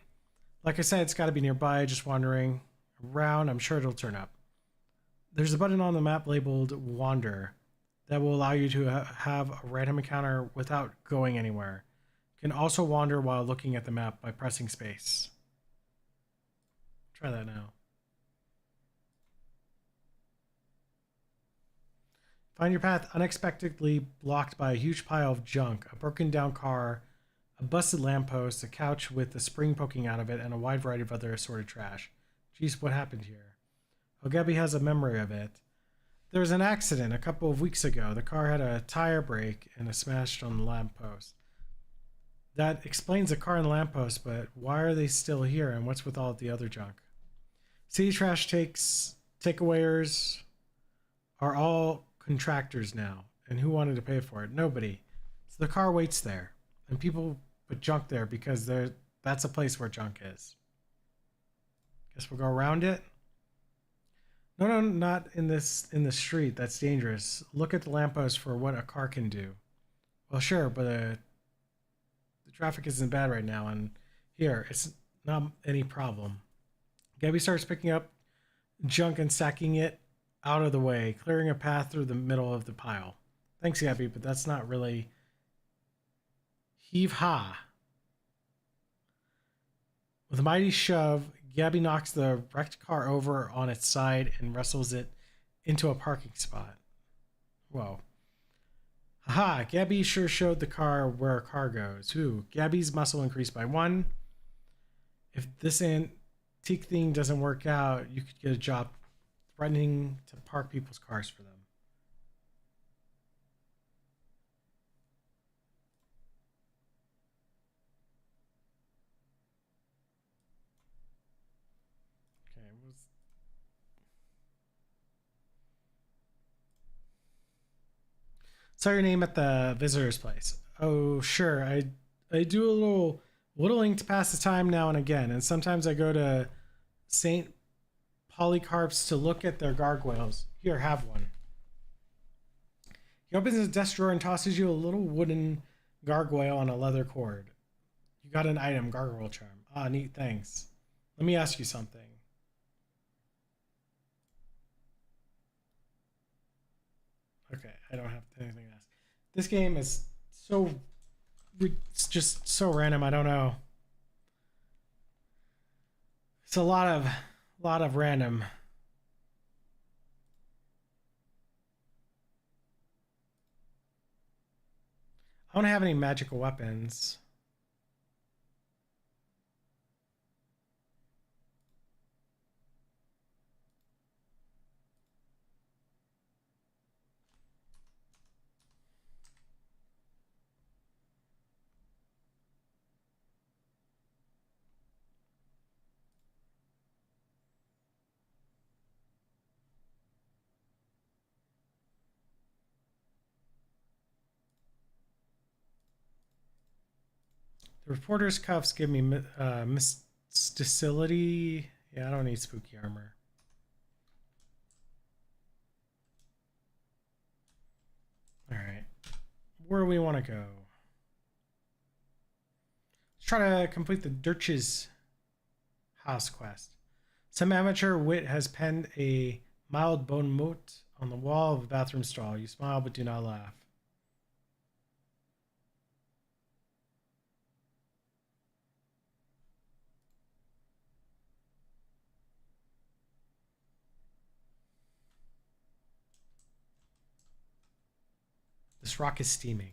Like I said, it's got to be nearby. Just wandering around. I'm sure it'll turn up. There's a button on the map labeled Wander that will allow you to have a random encounter without going anywhere. You can also wander while looking at the map by pressing space. Try that now. Find your path unexpectedly blocked by a huge pile of junk, a broken down car, a busted lamppost, a couch with the spring poking out of it, and a wide variety of other assorted trash. Geez, what happened here? Oh, Gabby has a memory of it. There was an accident a couple of weeks ago. The car had a tire break and it smashed on the lamppost. That explains the car and the lamppost, but why are they still here and what's with all the other junk? City trash takeawayers are all contractors now. And who wanted to pay for it? Nobody. So the car waits there. And people put junk there because that's a place where junk is. Guess we'll go around it. No, not in the street. That's dangerous. Look at the lamppost for what a car can do. Well, sure, but the traffic isn't bad right now, and here it's not any problem. Gabby starts picking up junk and sacking it out of the way, clearing a path through the middle of the pile. Thanks, Gabby, but that's not really... Heave-ha. With a mighty shove, Gabby knocks the wrecked car over on its side and wrestles it into a parking spot. Whoa. Haha, Gabby sure showed the car where a car goes. Ooh, Gabby's muscle increased by 1. If this antique thing doesn't work out, you could get a job threatening to park people's cars for them. Saw your name at the visitor's place. Oh, sure. I do a little whittling to pass the time now and again, and sometimes I go to St. Polycarp's to look at their gargoyles. Here, have one. He opens his desk drawer and tosses you a little wooden gargoyle on a leather cord. You got an item, gargoyle charm. Ah, neat, thanks. Let me ask you something. Okay, I don't have anything to ask. This game is so... It's just so random, I don't know. It's a lot of random. I don't have any magical weapons. The reporter's cuffs give me mysticility. Yeah, I don't need spooky armor. where do we want to go? Let's try to complete the Dirch's house quest. Some amateur wit has penned a mild bon mot on the wall of a bathroom stall. You smile but do not laugh. This rock is steaming.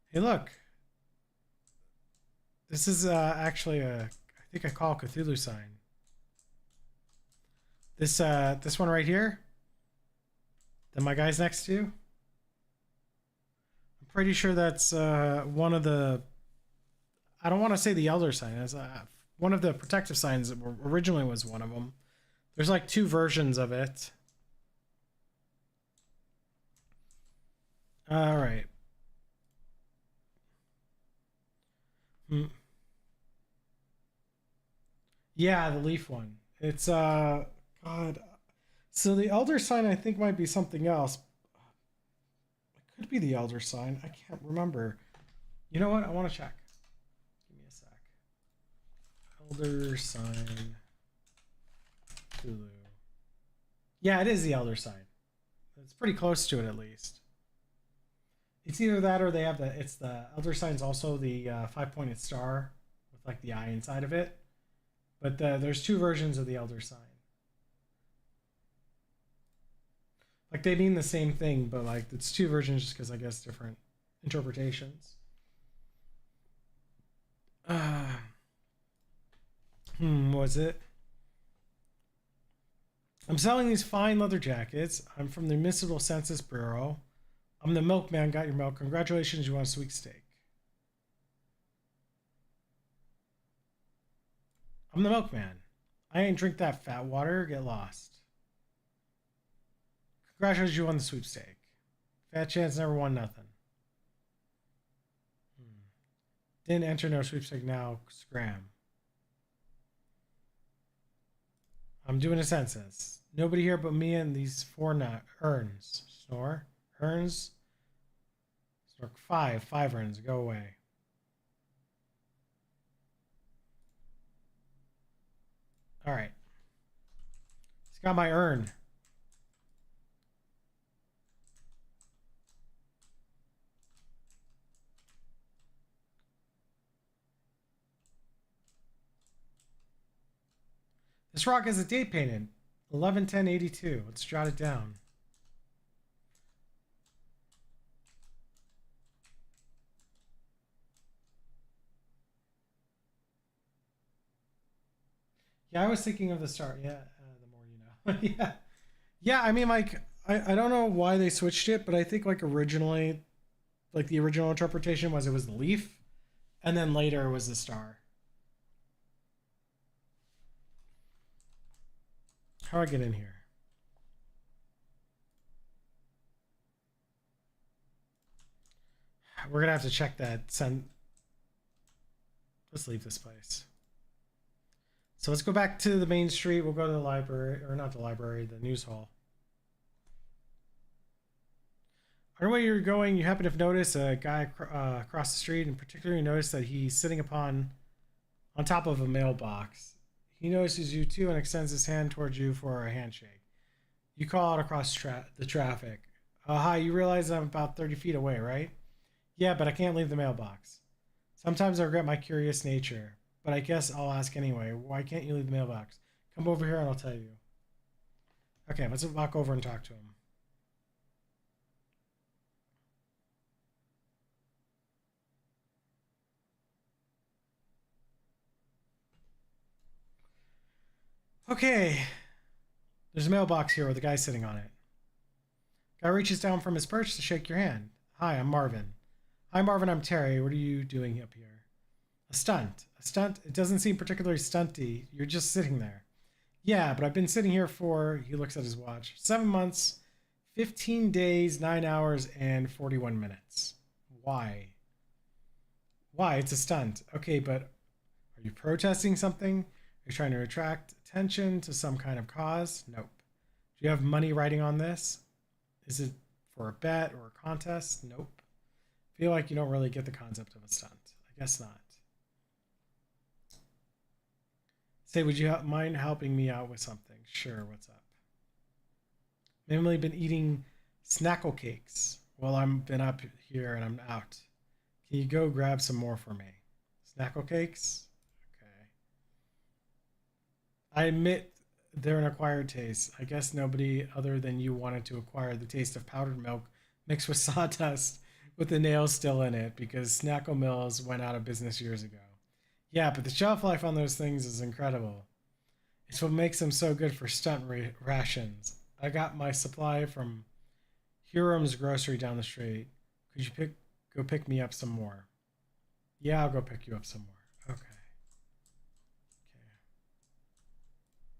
Hey, look. This is actually I think a Call of Cthulhu sign. This one right here that my guy's next to. I'm pretty sure that's one of the. I don't want to say the elder sign. It's one of the protective signs that originally was one of them. There's like 2 versions of it. All right. Yeah, the leaf one. It's God. So the elder sign I think might be something else. It could be the elder sign. I can't remember. You know what? I want to check. Give me a sec. Elder sign. Hulu. Yeah, it is the elder sign. It's pretty close to it at least. It's either that or they have it's the elder sign's also the 5-pointed star with like the eye inside of it. But there's 2 versions of the elder sign. Like they mean the same thing, but like it's 2 versions just because I guess different interpretations. Was it? I'm selling these fine leather jackets. I'm from the Municipal Census Bureau. I'm the milkman. Got your milk. Congratulations, you want a sweepstake. I'm the milkman. I ain't drink that fat water. Get lost. Congratulations, you won the sweepstake. Fat chance never won nothing. Didn't enter no sweepstake now. Scram. I'm doing a census. Nobody here but me and these 4 urns. Snore. Urns. Snore. 5 urns. Go away. All right. It's got my urn. This rock has a date painted. 11/10/82. Let's jot it down. Yeah, I was thinking of the star. Yeah, the more you know. Yeah. Yeah, I mean, like, I don't know why they switched it, but I think, like, originally, like, the original interpretation was it was the leaf, and then later it was the star. How do I get in here? We're gonna have to check that. Let's leave this place. So let's go back to the main street. We'll go to the library, or not the library, the news hall. On the way you're going, you happen to have noticed a guy across the street, and particularly notice that he's sitting on top of a mailbox. He notices you too and extends his hand towards you for a handshake. You call out across the traffic. Hi, you realize I'm about 30 feet away, right? Yeah, but I can't leave the mailbox. Sometimes I regret my curious nature, but I guess I'll ask anyway. Why can't you leave the mailbox? Come over here and I'll tell you. Okay, let's walk over and talk to him. Okay. There's a mailbox here with a guy sitting on it. Guy reaches down from his perch to shake your hand. Hi, I'm Marvin. Hi, Marvin, I'm Terry. What are you doing up here? A stunt. A stunt? It doesn't seem particularly stunty. You're just sitting there. Yeah, but I've been sitting here for, he looks at his watch, 7 months, 15 days, 9 hours, and 41 minutes. Why? Why? It's a stunt. Okay, but are you protesting something? Are you trying to attract attention to some kind of cause? Nope. Do you have money riding on this? Is it for a bet or a contest? Nope. Feel like you don't really get the concept of a stunt. I guess not. Say, would you mind helping me out with something? Sure, what's up? Mainly been eating snackle cakes while I've been up here and I'm out. Can you go grab some more for me? Snackle cakes? Okay. I admit they're an acquired taste. I guess nobody other than you wanted to acquire the taste of powdered milk mixed with sawdust with the nails still in it because Snackle Mills went out of business years ago. Yeah, but the shelf life on those things is incredible. It's what makes them so good for stunt rations. I got my supply from Hiram's grocery down the street. Could you go pick me up some more? Yeah, I'll go pick you up some more. Okay. Okay.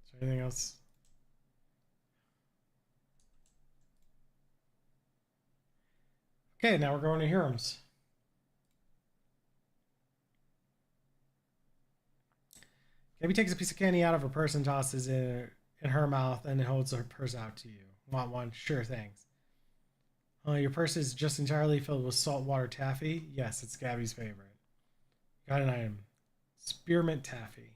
Is there anything else? Okay, now we're going to Hiram's. Gabby takes a piece of candy out of her purse and tosses it in her mouth and holds her purse out to you. Want one? Sure, thanks. Your purse is just entirely filled with saltwater taffy? Yes, it's Gabby's favorite. Got an item. Spearmint taffy.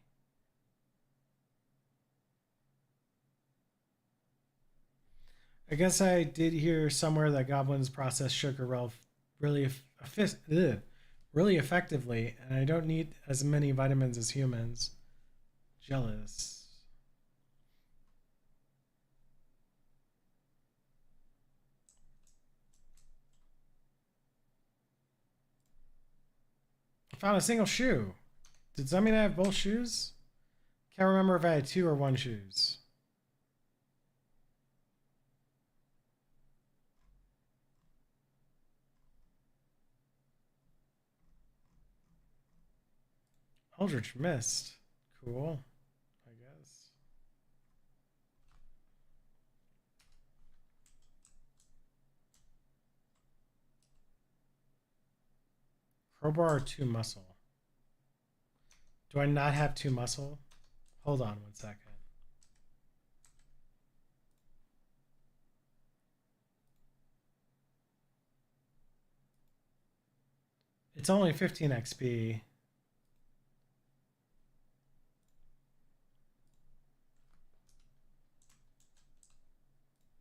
I guess I did hear somewhere that goblins process sugar really, really effectively, and I don't need as many vitamins as humans. Jealous. I found a single shoe. Does that mean I have both shoes? Can't remember if I had two or one shoes. Eldritch Mist. Cool, I guess. Crowbar or two muscle? Do I not have two muscle? Hold on 1 second. It's only 15 XP.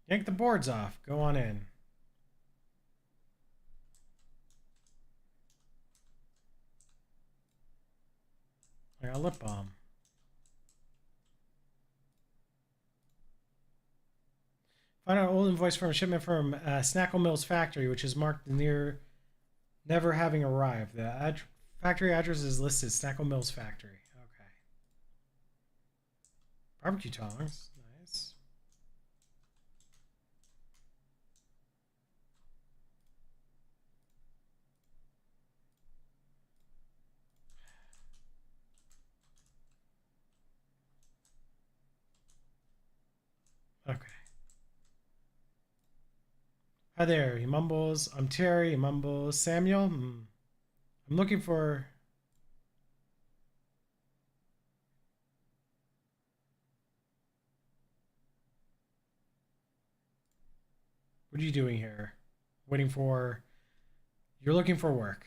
Yank the boards off. Go on in. I got a lip balm. Find out an old invoice from a shipment from Snackle Mills factory, which is marked near never having arrived. The factory address is listed. Snackle Mills factory. Okay. Barbecue tongs. Nice. Okay. Hi there, he mumbles. I'm Terry, he mumbles. Samuel? I'm looking for... What are you doing here? Waiting for... You're looking for work.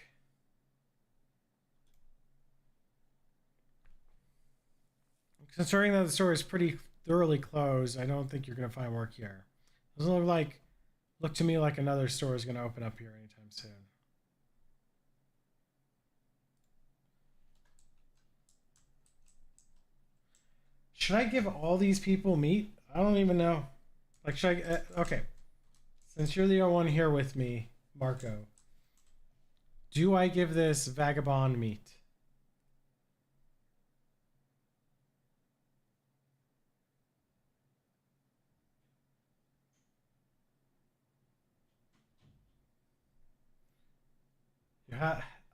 Considering that the store is pretty thoroughly closed, I don't think you're going to find work here. Doesn't look to me like another store is going to open up here anytime soon. Should I give all these people meat? I don't even know. Like, should I... okay. Since you're the only one here with me, Marco, do I give this vagabond meat?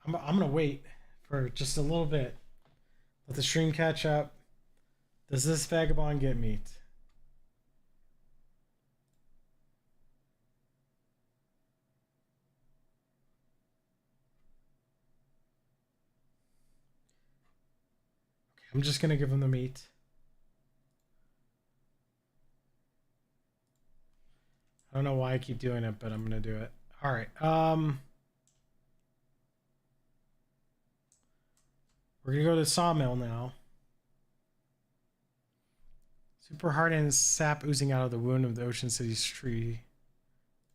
I'm going to wait for just a little bit. Let the stream catch up. Does this vagabond get meat? Okay, I'm just going to give him the meat. I don't know why I keep doing it, but I'm gonna do it. All right. We're gonna go to the sawmill now. Super hardened sap oozing out of the wound of the Ocean City's tree.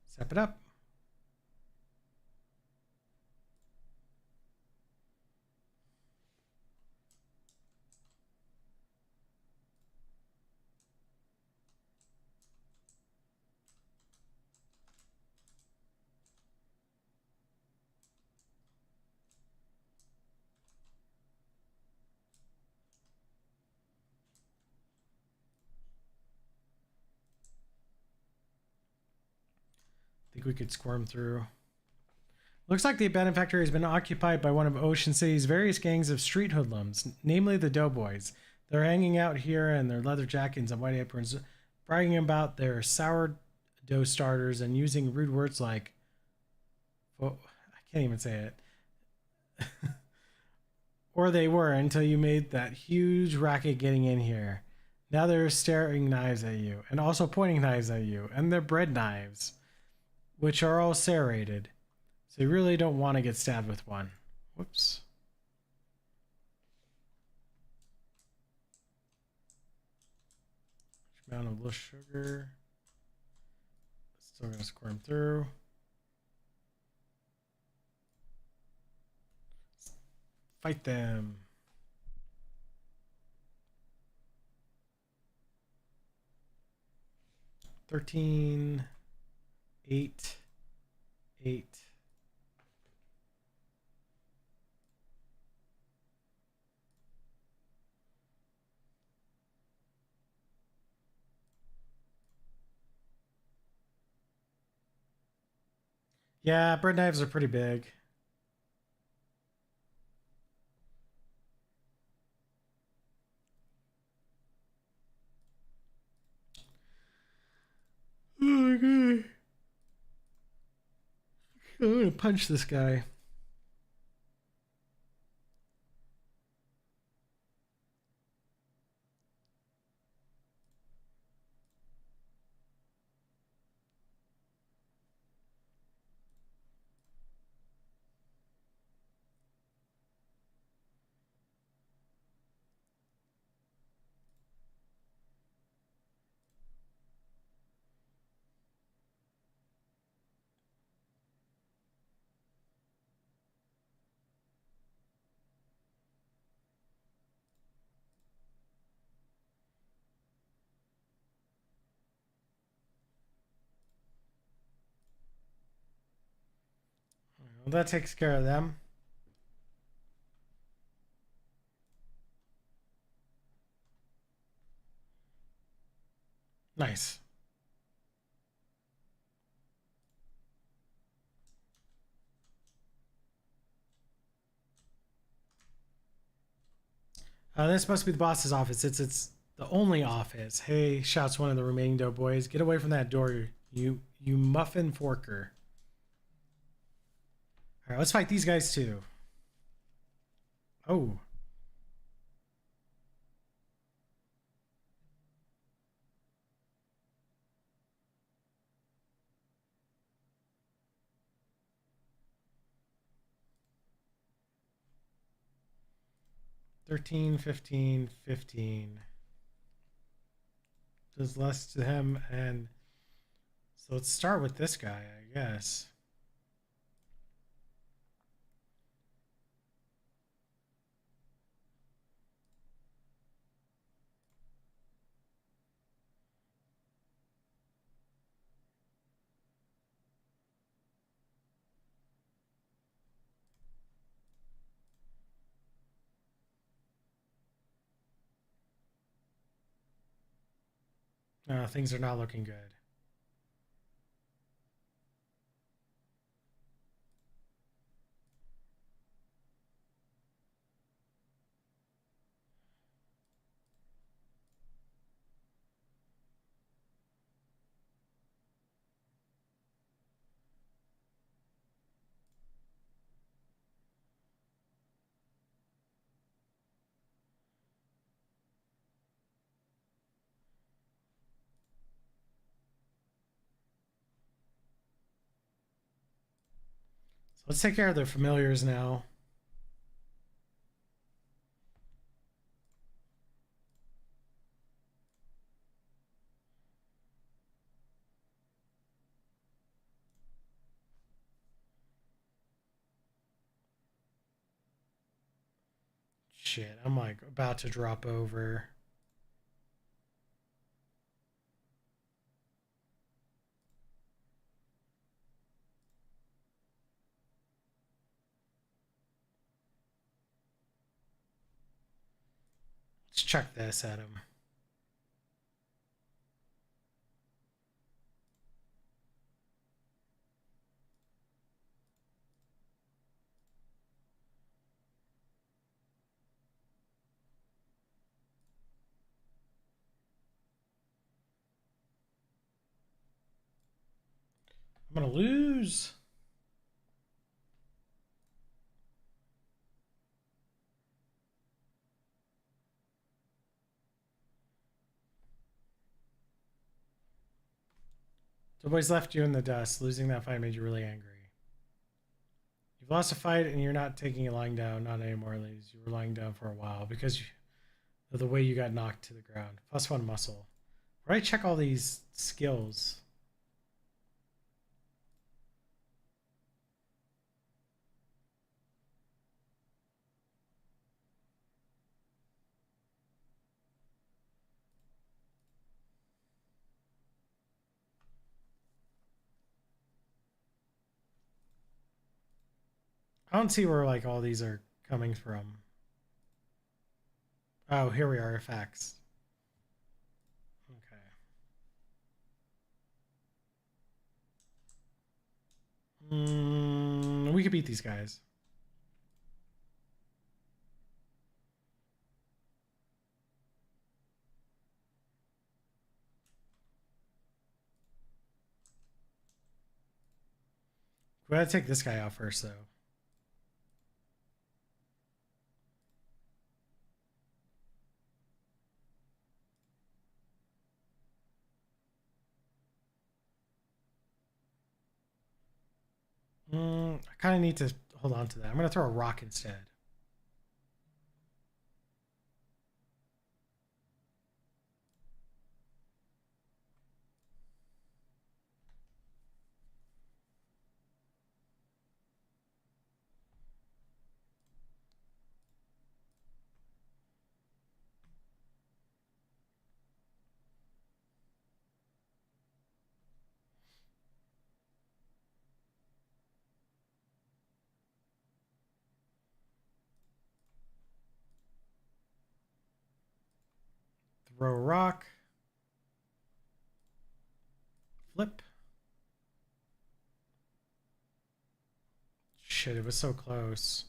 Sap it up. Think we could squirm through. Looks like the abandoned factory has been occupied by one of Ocean City's various gangs of street hoodlums, namely the Doughboys. They're hanging out here in their leather jackets and white aprons, bragging about their sourdough starters and using rude words like, well, I can't even say it. Or they were until you made that huge racket getting in here. Now they're staring knives at you and also pointing knives at you, and they're bread knives, which are all serrated. So you really don't want to get stabbed with one. Whoops. Amount of loose sugar. Still gonna squirm through. Fight them. $13, $8, $8. Yeah, bread knives are pretty big. Oh my god. I'm gonna punch this guy. Well, that takes care of them. Nice. This must be the boss's office. It's the only office. Hey, shouts one of the remaining doughboys. Get away from that door, you muffin forker. All right, let's fight these guys too. Oh. $13, $15, $15. Does less to him, and so let's start with this guy, I guess. Things are not looking good. So let's take care of the familiars now. Shit, I'm like about to drop over. Let's check this at him. I'm gonna lose. The boys left you in the dust. Losing that fight made you really angry. You've lost a fight and you're not taking it lying down. Not anymore, ladies. You were lying down for a while because of the way you got knocked to the ground. +1 muscle. Where do I check all these skills? I don't see where like all these are coming from. Oh, here we are, effects. Okay. We could beat these guys. We gotta take this guy out first, though. I kind of need to hold on to that. I'm gonna throw a rock instead. Throw a rock. Flip. Shit, it was so close.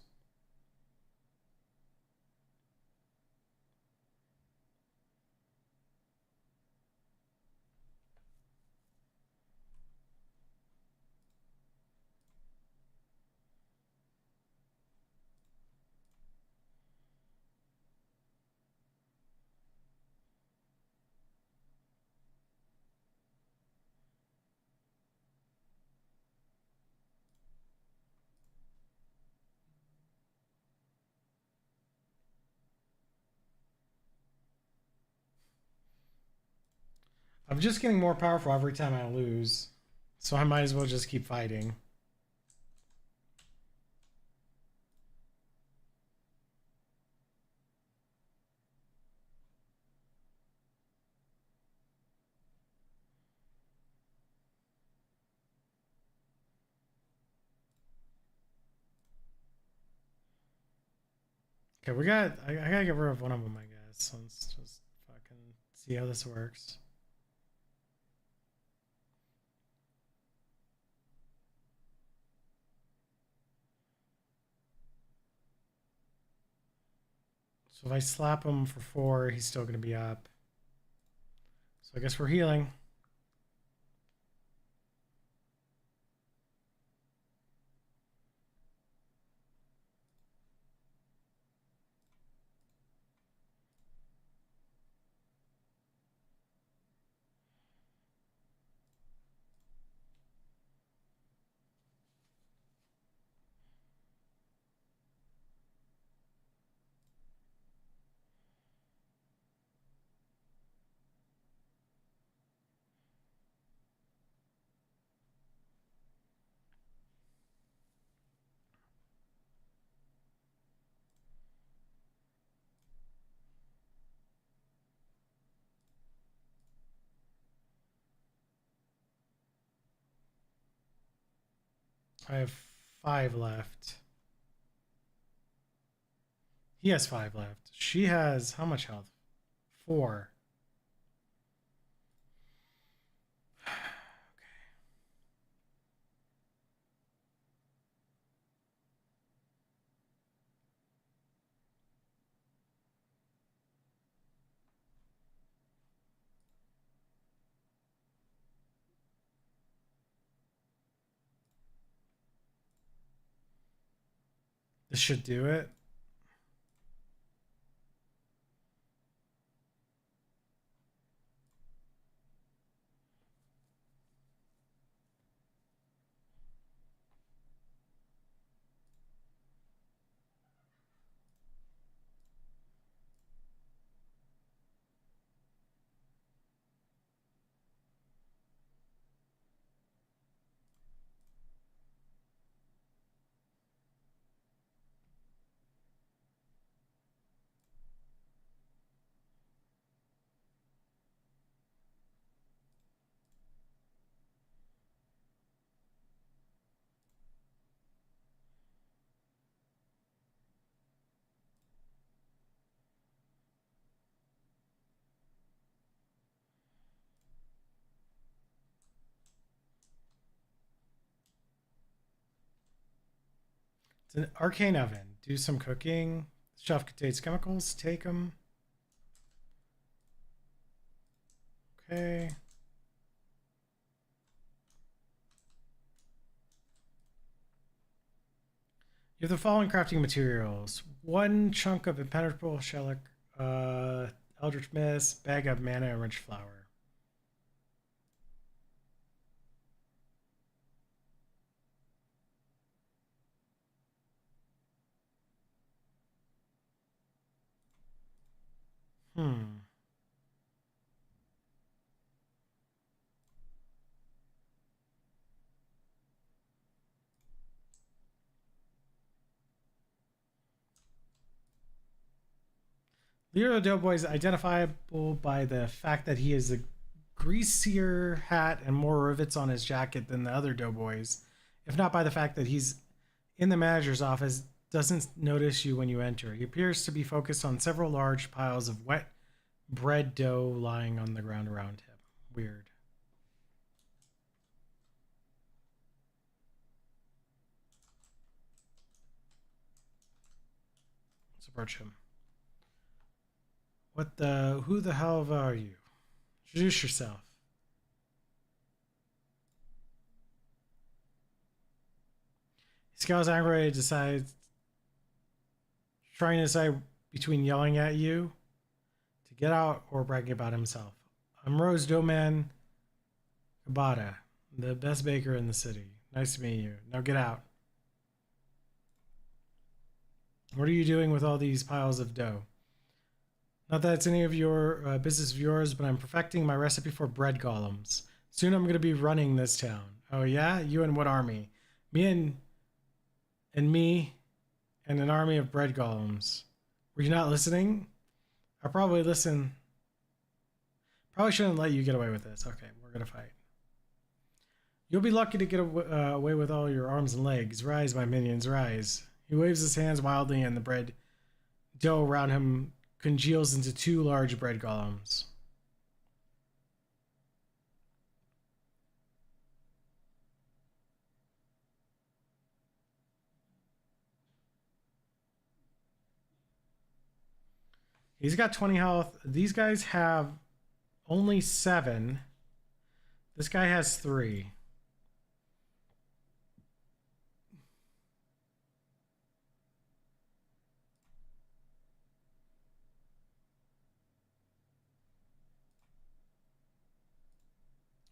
I'm just getting more powerful every time I lose. So I might as well just keep fighting. Okay, I gotta get rid of one of them, I guess. Let's just fucking see how this works. So if I slap him for 4, he's still gonna be up. So I guess we're healing. I have 5 left. He has 5 left. She has how much health? 4. This should do it. It's an arcane oven. Do some cooking. Shelf contains chemicals. Take them. Okay. You have the following crafting materials: 1 chunk of impenetrable shellac, eldritch mist, bag of mana, and rich flour. Hmm. Leader of the Doughboy is identifiable by the fact that he has a greasier hat and more rivets on his jacket than the other doughboys, if not by the fact that he's in the manager's office, doesn't notice you when you enter. He appears to be focused on several large piles of wet bread dough lying on the ground around him. Weird. Let's approach him. Who the hell are you? Introduce yourself. He scowls angrily and decides, trying to decide between yelling at you to get out or bragging about himself. I'm Rose Doman Kabata, the best baker in the city. Nice to meet you. Now get out. What are you doing with all these piles of dough? Not that it's any of your business of yours, but I'm perfecting my recipe for bread golems. Soon I'm going to be running this town. Oh yeah? You and what army? Me and me and an army of bread golems. Were you not listening? I probably listen. Probably shouldn't let you get away with this. Okay, we're going to fight. You'll be lucky to get away with all your arms and legs. Rise, my minions, rise. He waves his hands wildly, and the bread dough around him congeals into 2 large bread golems. He's got 20 health. These guys have only 7. This guy has 3.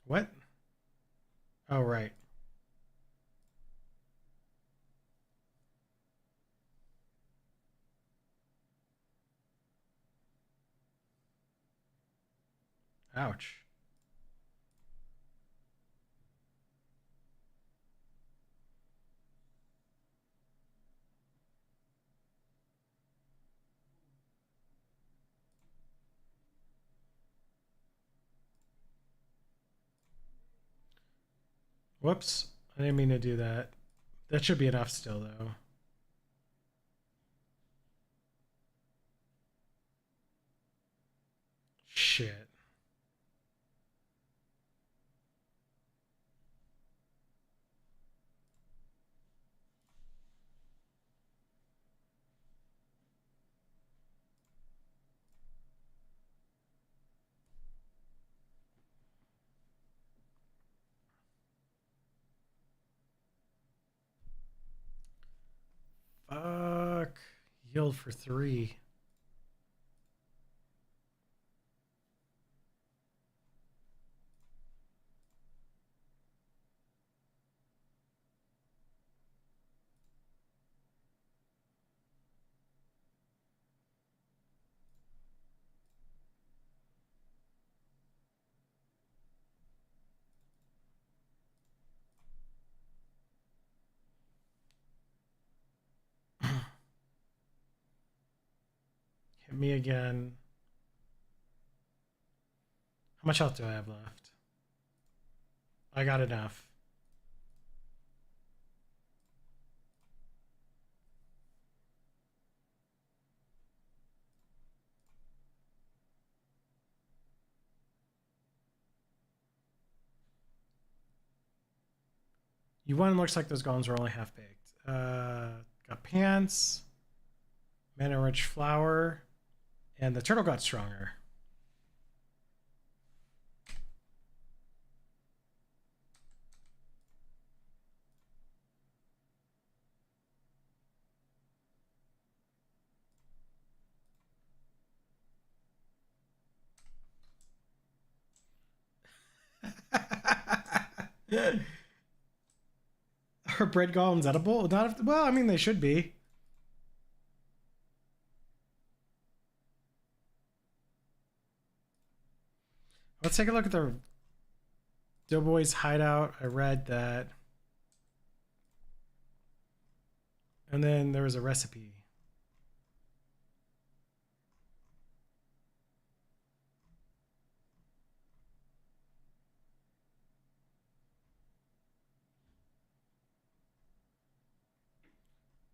What? Oh, right. Ouch. Whoops. I didn't mean to do that. That should be enough still, though. Shit. Fuck. Yield for 3. Hit me again. How much health do I have left? I got enough. You won. Looks like those golems were only half baked. Got pants, mana rich flower, and the turtle got stronger. Are bread golems edible? Not if, well, I mean they should be. Let's take a look at the Doughboy's hideout. I read that. And then there was a recipe.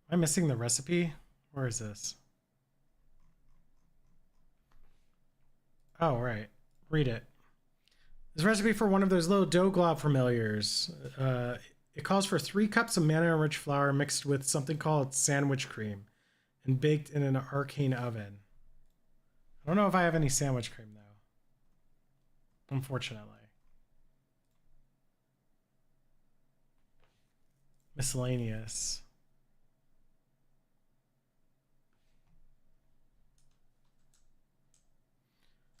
Am I missing the recipe? Where is this? Oh, right. Read it. This recipe for one of those little dough glob familiars. It calls for 3 cups of mana-rich flour mixed with something called sandwich cream and baked in an arcane oven. I don't know if I have any sandwich cream, though. Unfortunately. Miscellaneous.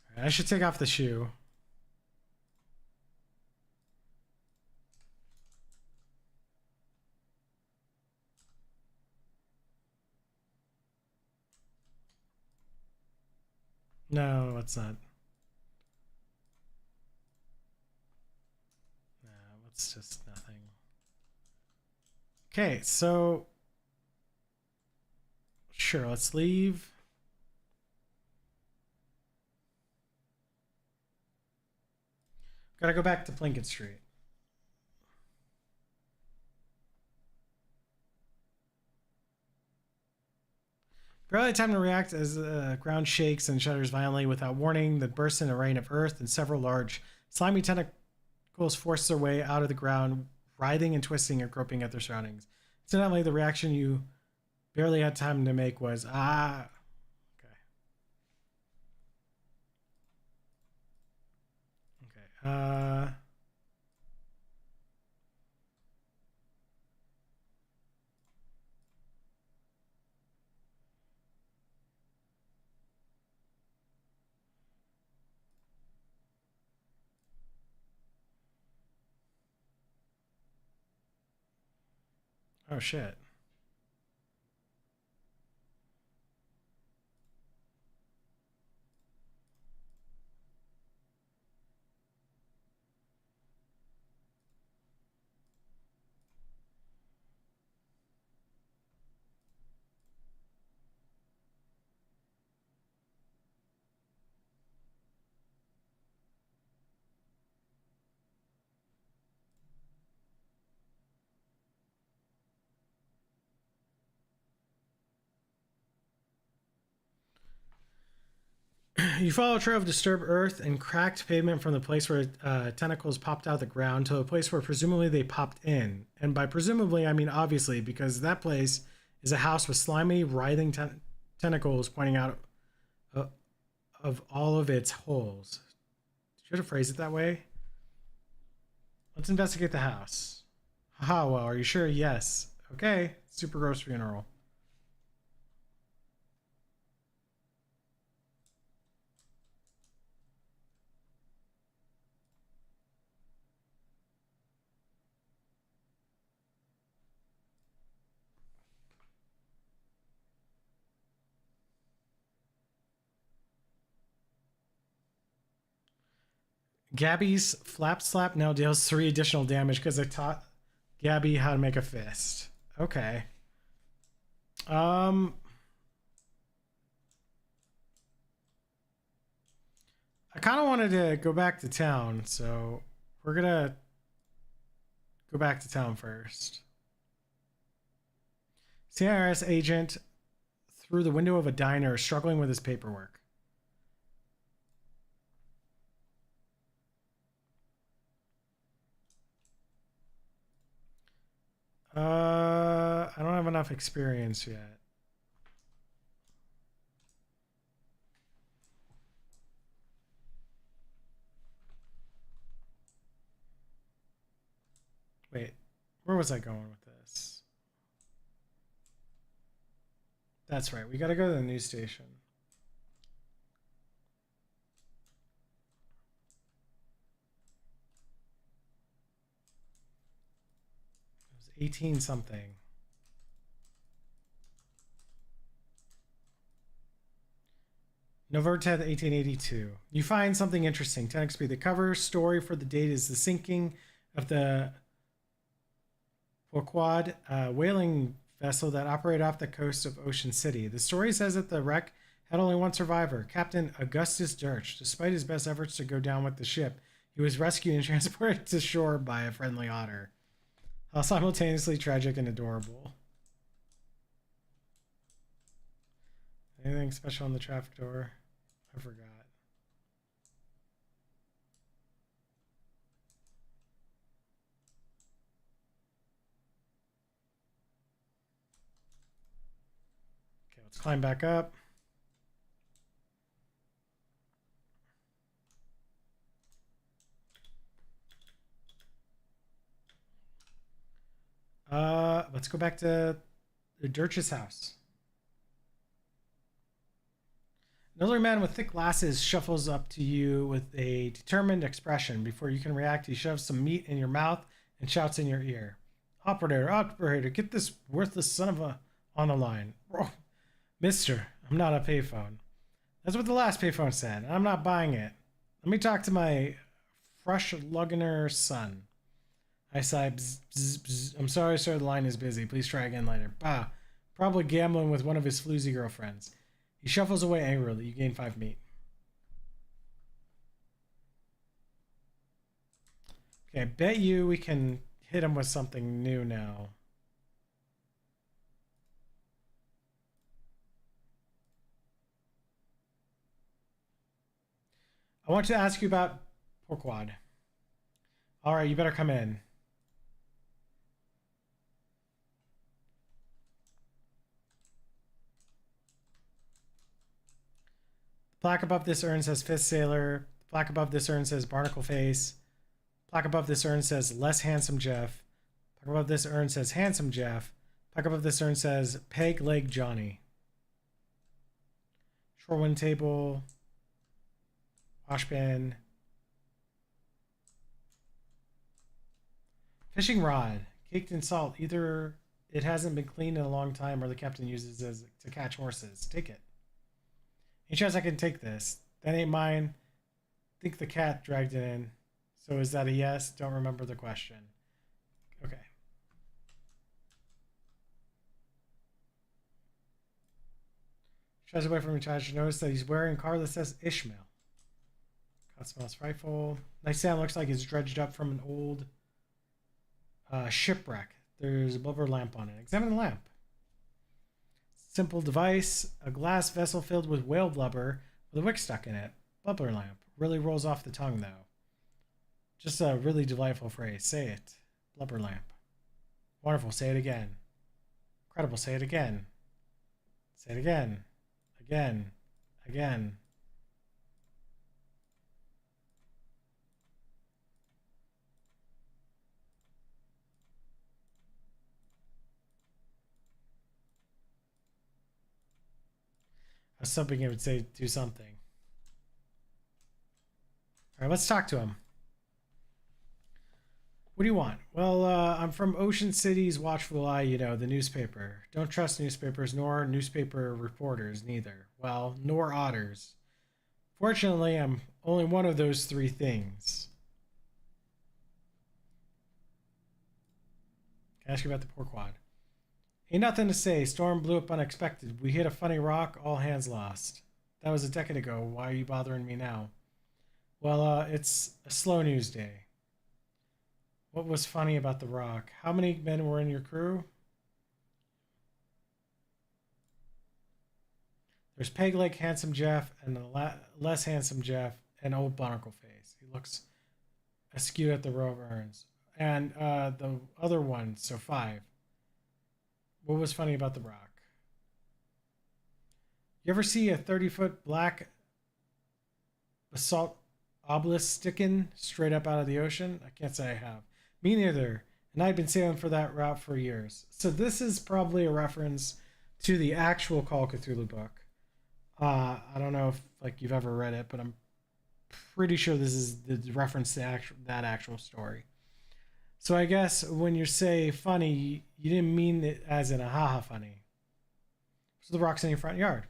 All right, I should take off the shoe. No, it's not. No, it's just nothing. Okay, so sure, let's leave. Gotta go back to Plinkett Street. Barely time to react as the ground shakes and shudders violently without warning. That bursts in a rain of earth and several large slimy tentacles force their way out of the ground, writhing and twisting and groping at their surroundings. Incidentally, the reaction you barely had time to make was ah. Okay. Oh shit. You follow a trail of disturbed earth and cracked pavement from the place where tentacles popped out of the ground to a place where presumably they popped in. And by presumably, I mean obviously, because that place is a house with slimy, writhing tentacles pointing out of all of its holes. Should have phrased it that way. Let's investigate the house. Haha, well, are you sure? Yes. Okay. Super gross funeral. Gabby's flap slap now deals 3 additional damage because I taught Gabby how to make a fist. Okay. I kind of wanted to go back to town, so we're gonna go back to town first. CIRS agent through the window of a diner struggling with his paperwork. I don't have enough experience yet. Wait, where was I going with this? That's right, we gotta go to the news station. It was 18 something. November 10th, 1882. You find something interesting. 10XP. The cover story for the date is the sinking of the Porquad whaling vessel that operated off the coast of Ocean City. The story says that the wreck had only one survivor, Captain Augustus Dirch. Despite his best efforts to go down with the ship, he was rescued and transported to shore by a friendly otter. How simultaneously tragic and adorable. Anything special on the traffic door? I forgot. Okay, let's climb back up. Let's go back to the Dirch's house. An elderly man with thick glasses shuffles up to you with a determined expression. Before you can react, he shoves some meat in your mouth and shouts in your ear. Operator, get this worthless son of a on the line. Oh, mister, I'm not a payphone. That's what the last payphone said, and I'm not buying it. Let me talk to my fresh Luggener son. I sigh, bzz, bzz, bzz. I'm sorry, sir, the line is busy. Please try again later. Bah, probably gambling with one of his floozy girlfriends. He shuffles away angrily. You gain 5 meat. Okay, I bet you we can hit him with something new now. I want to ask you about Porquad. All right, you better come in. Plaque above this urn says Fifth Sailor. Plaque above this urn says Barnacle Face. Plaque above this urn says Less Handsome Jeff. Plaque above this urn says Handsome Jeff. Plaque above this urn says Peg Leg Johnny. Shore wind table. Wash bin. Fishing rod. Caked in salt. Either it hasn't been cleaned in a long time or the captain uses it to catch horses. Take it. Any chance I can take this? That ain't mine. Think the cat dragged it in. So is that a yes? Don't remember the question. Okay. Tries away from charge. Notice that he's wearing a car that says Ishmael. Cosmos rifle. Nice sound. Looks like it's dredged up from an old shipwreck. There's a blubber lamp on it. Examine the lamp. Simple device, a glass vessel filled with whale blubber. with a wick stuck in it. Blubber lamp. Really rolls off the tongue, though. Just a really delightful phrase. Say it. Blubber lamp. Wonderful. Say it again. Incredible. Say it again. Say it again. Again. Again. I was hoping it would say do something. All right, let's talk to him. What do you want? Well, I'm from Ocean City's Watchful Eye, you know, the newspaper. Don't trust newspapers, nor newspaper reporters, neither. Well, nor otters. Fortunately, I'm only one of those three things. Can I ask you about the poor quad? Ain't nothing to say. Storm blew up unexpected. We hit a funny rock, all hands lost. That was a decade ago. Why are you bothering me now? Well, it's a slow news day. What was funny about the rock? How many men were in your crew? There's Peg Leg, Handsome Jeff, and less handsome Jeff, and Old Barnacle Face. He looks askew at the row of urns. And the other one, so 5. What was funny about the rock? You ever see a 30-foot black basalt obelisk sticking straight up out of the ocean? I can't say I have. Me neither. And I'd been sailing for that route for years. So this is probably a reference to the actual Call of Cthulhu book. I don't know if like you've ever read it, but I'm pretty sure this is the reference to that actual story. So I guess when you say funny, you didn't mean it as in a haha funny. So the rock's in your front yard.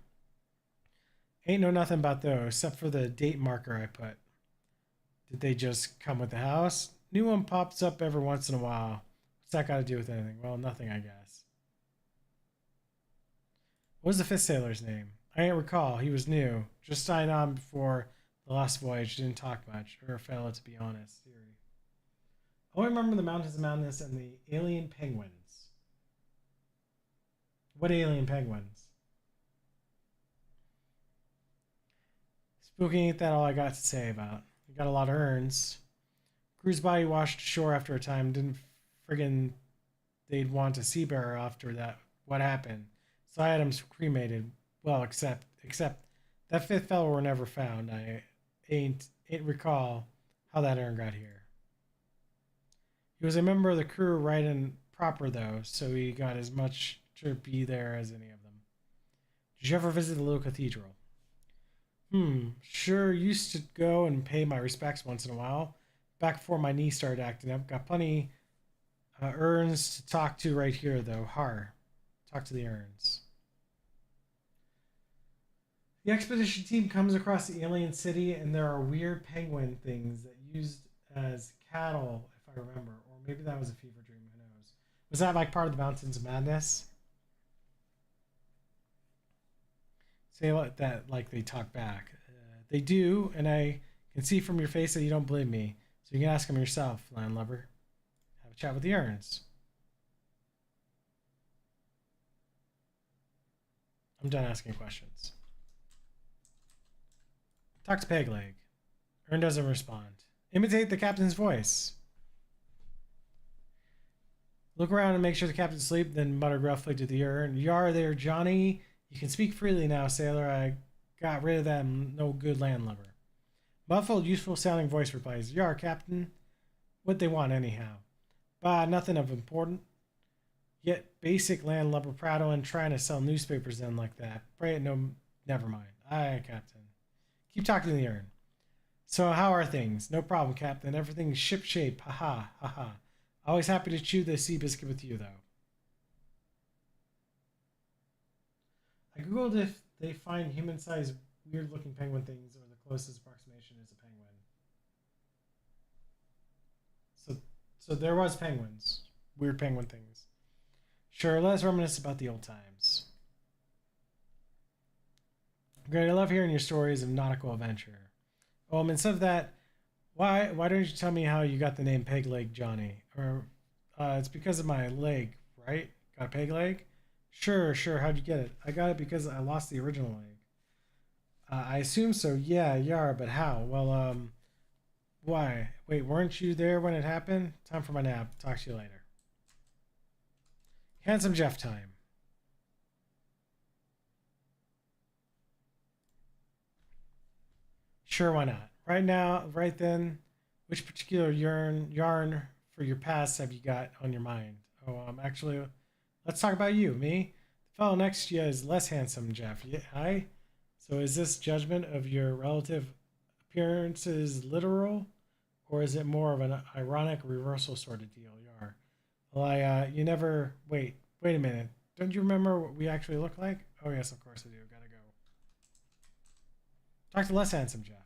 Ain't know nothing about those except for the date marker I put. Did they just come with the house? New one pops up every once in a while. What's that got to do with anything? Well, nothing, I guess. What was the fifth sailor's name? I can't recall. He was new. Just signed on before the last voyage. Didn't talk much. Or a fellow, to be honest. Theory. I only remember the Mountains of Madness and the alien penguins. What alien penguins? Spooky ain't that all I got to say about. We got a lot of urns. Crew's body washed ashore after a time. Didn't friggin' they'd want a sea bearer after that. What happened? So I had him cremated. Well, except that fifth fellow were never found. I ain't recall how that urn got here. He was a member of the crew right and proper though, so he got as much to be there as any of them. Did you ever visit the little cathedral? Sure used to go and pay my respects once in a while. Back before my knee started acting up. Got plenty urns to talk to right here though. Talk to the urns. The expedition team comes across the alien city and there are weird penguin things that used as cattle, if I remember. Or maybe that was a fever dream, who knows. Was that like part of the Mountains of Madness? Say that like they talk back. They do, and I can see from your face that you don't believe me. So you can ask them yourself, landlubber. Have a chat with the urns. I'm done asking questions. Talk to Pegleg. Urn doesn't respond. Imitate the captain's voice. Look around and make sure the captain's asleep, then mutter gruffly to the urn. Yar there, Johnny. You can speak freely now, sailor. I got rid of that no good landlubber. Muffled, useful-sounding voice replies, Yar, captain. What they want, anyhow? Bah, nothing of important. Yet basic landlubber prattling, trying to sell newspapers then like that. Pray no, never mind. Aye, captain. Keep talking to the urn. So how are things? No problem, captain. Everything's ship-shape. Ha-ha, ha-ha. Always happy to chew the sea biscuit with you, though. I googled if they find human-sized, weird-looking penguin things, or the closest approximation is a penguin. So there was penguins, weird penguin things. Sure, let's reminisce about the old times. Great, I love hearing your stories of nautical adventure. Instead of that, why don't you tell me how you got the name Peg Leg Johnny? Or it's because of my leg, right? Got a peg leg? Sure. How'd you get it? I got it because I lost the original leg. I assume so. Yeah, Yar, but how? Well, why? Wait, weren't you there when it happened? Time for my nap. Talk to you later. Handsome Jeff time. Sure, why not? Right now, right then, which particular yarn for your past have you got on your mind? Oh, actually, let's talk about you. Me? The fellow next to you is less handsome, Jeff. Yeah, hi? So is this judgment of your relative appearances literal? Or is it more of an ironic reversal sort of deal? Yar. Well, you never, wait a minute. Don't you remember what we actually look like? Oh, yes, of course I do. Gotta go. Talk to less handsome, Jeff.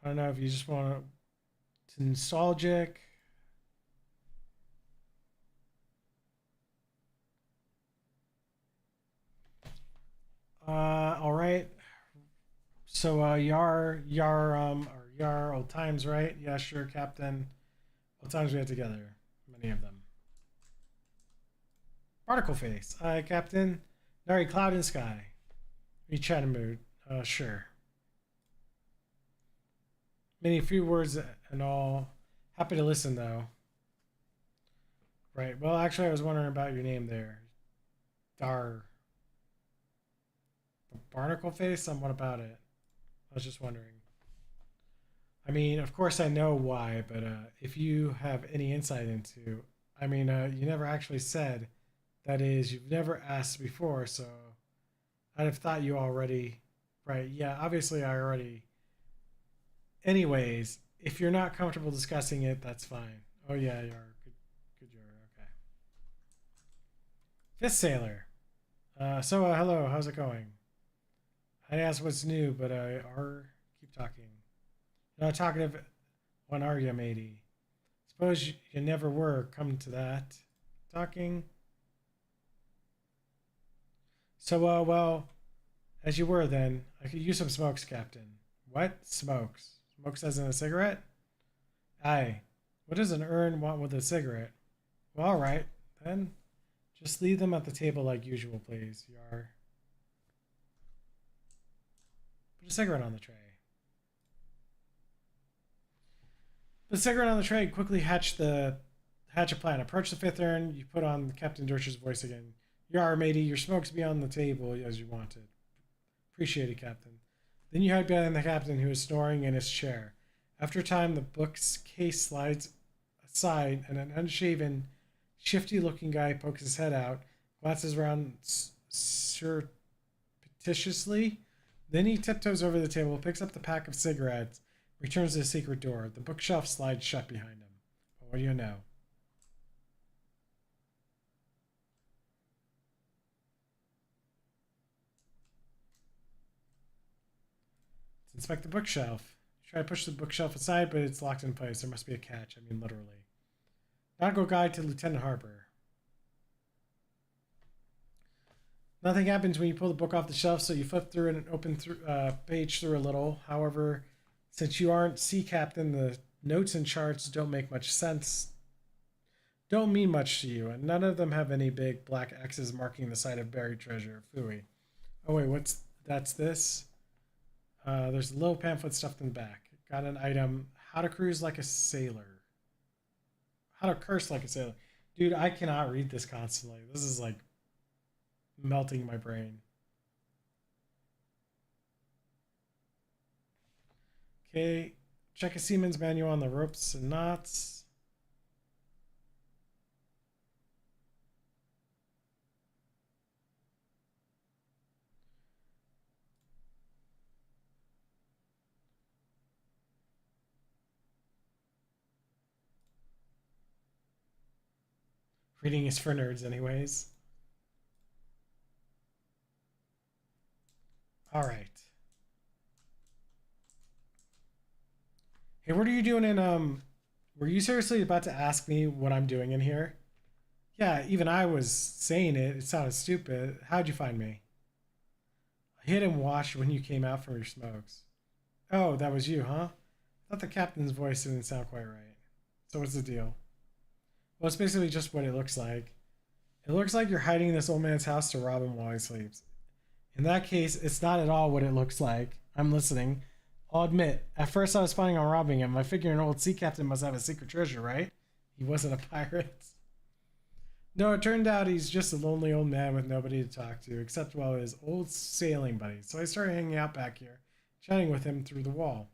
I don't know if you just want to nostalgic. All right. So, Yar, old times, right? Yeah, sure, Captain. Old times we had together. Many of them. Particle face. Captain. Nary cloud in sky. We chat in mood. Sure. Many few words and all. Happy to listen, though. Right. Well, actually, I was wondering about your name there. Dar. Barnacle face? What about it? I was just wondering. I mean, of course, I know why, but if you have any insight into, I mean, you never actually said, that is, you've never asked before, so I'd have thought you already, right? Yeah, obviously, I already. Anyways, if you're not comfortable discussing it, that's fine. Oh, yeah, you are. Good, you are. Okay. Fifth Sailor. Hello, how's it going? I asked what's new, but keep talking. You're not talkative one, are you, matey? Suppose you never were, come to that. Talking. Well, as you were then, I could use some smokes, Captain. What? Smokes. Smokes as in a cigarette? Aye. What does an urn want with a cigarette? Well, all right, then. Just leave them at the table like usual, please. Yar. Put a cigarette on the tray. The cigarette on the tray quickly hatch a plan. Approach the fifth urn. You put on Captain Dorch's voice again. Yar, matey, your smokes be on the table as you wanted. Appreciate it, Captain. Then you hide behind the captain, who is snoring in his chair. After a time, the book's case slides aside, and an unshaven, shifty-looking guy pokes his head out, glances around surreptitiously. Then he tiptoes over the table, picks up the pack of cigarettes, returns to the secret door. The bookshelf slides shut behind him. But what do you know? Let's inspect the bookshelf. You try to push the bookshelf aside, but it's locked in place. There must be a catch. I mean, literally. Nautical Guide to Lieutenant Harper. Nothing happens when you pull the book off the shelf, so you flip through it and open page through a little. However, since you aren't sea captain, the notes and charts don't make much sense. Don't mean much to you, and none of them have any big black X's marking the site of buried treasure. Phooey. Oh wait, that's this? There's a little pamphlet stuffed in the back. Got an item. How to cruise like a sailor. How to curse like a sailor. Dude, I cannot read this constantly. This is like melting my brain. Okay, check a seaman's manual on the ropes and knots. Reading is for nerds, anyways. All right. Hey, what are you doing in? Were you seriously about to ask me what I'm doing in here? Yeah, even I was saying it. It sounded stupid. How'd you find me? I hit and watched when you came out from your smokes. Oh, that was you, huh? I thought the captain's voice didn't sound quite right. So what's the deal? Well, it's basically just what it looks like. It looks like you're hiding in this old man's house to rob him while he sleeps. In that case, it's not at all what it looks like. I'm listening. I'll admit, at first I was planning on robbing him. I figure an old sea captain must have a secret treasure, right? He wasn't a pirate. No, it turned out he's just a lonely old man with nobody to talk to, except well his old sailing buddies. So I started hanging out back here, chatting with him through the wall.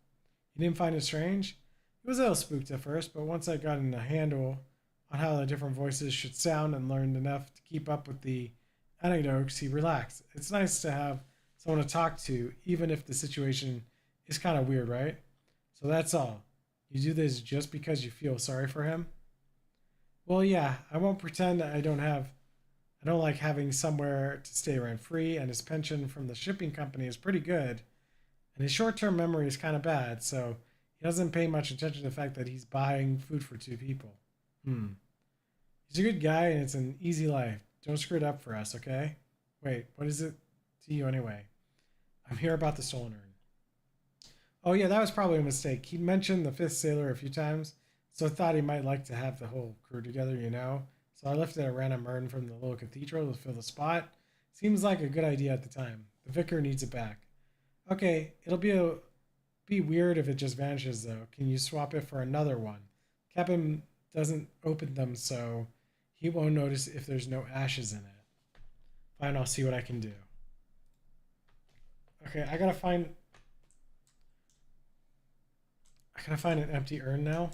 He didn't find it strange? He was a little spooked at first, but once I got a handle on how the different voices should sound and learned enough to keep up with the anecdotes, he relaxed. It's nice to have someone to talk to, even if the situation is kind of weird, right? So that's all. You do this just because you feel sorry for him? Well, yeah, I won't pretend I don't like having somewhere to stay rent free, and his pension from the shipping company is pretty good. And his short term memory is kind of bad, so he doesn't pay much attention to the fact that he's buying food for two people. Hmm. He's a good guy, and it's an easy life. Don't screw it up for us, okay? Wait, what is it to you anyway? I'm here about the stolen urn. Oh, yeah, that was probably a mistake. He mentioned the fifth sailor a few times, so I thought he might like to have the whole crew together, you know? So I lifted a random urn from the little cathedral to fill the spot. Seems like a good idea at the time. The vicar needs it back. Okay, be weird if it just vanishes though. Can you swap it for another one? Captain doesn't open them, so he won't notice if there's no ashes in it. Fine, I'll see what I can do. Okay, I gotta find an empty urn now.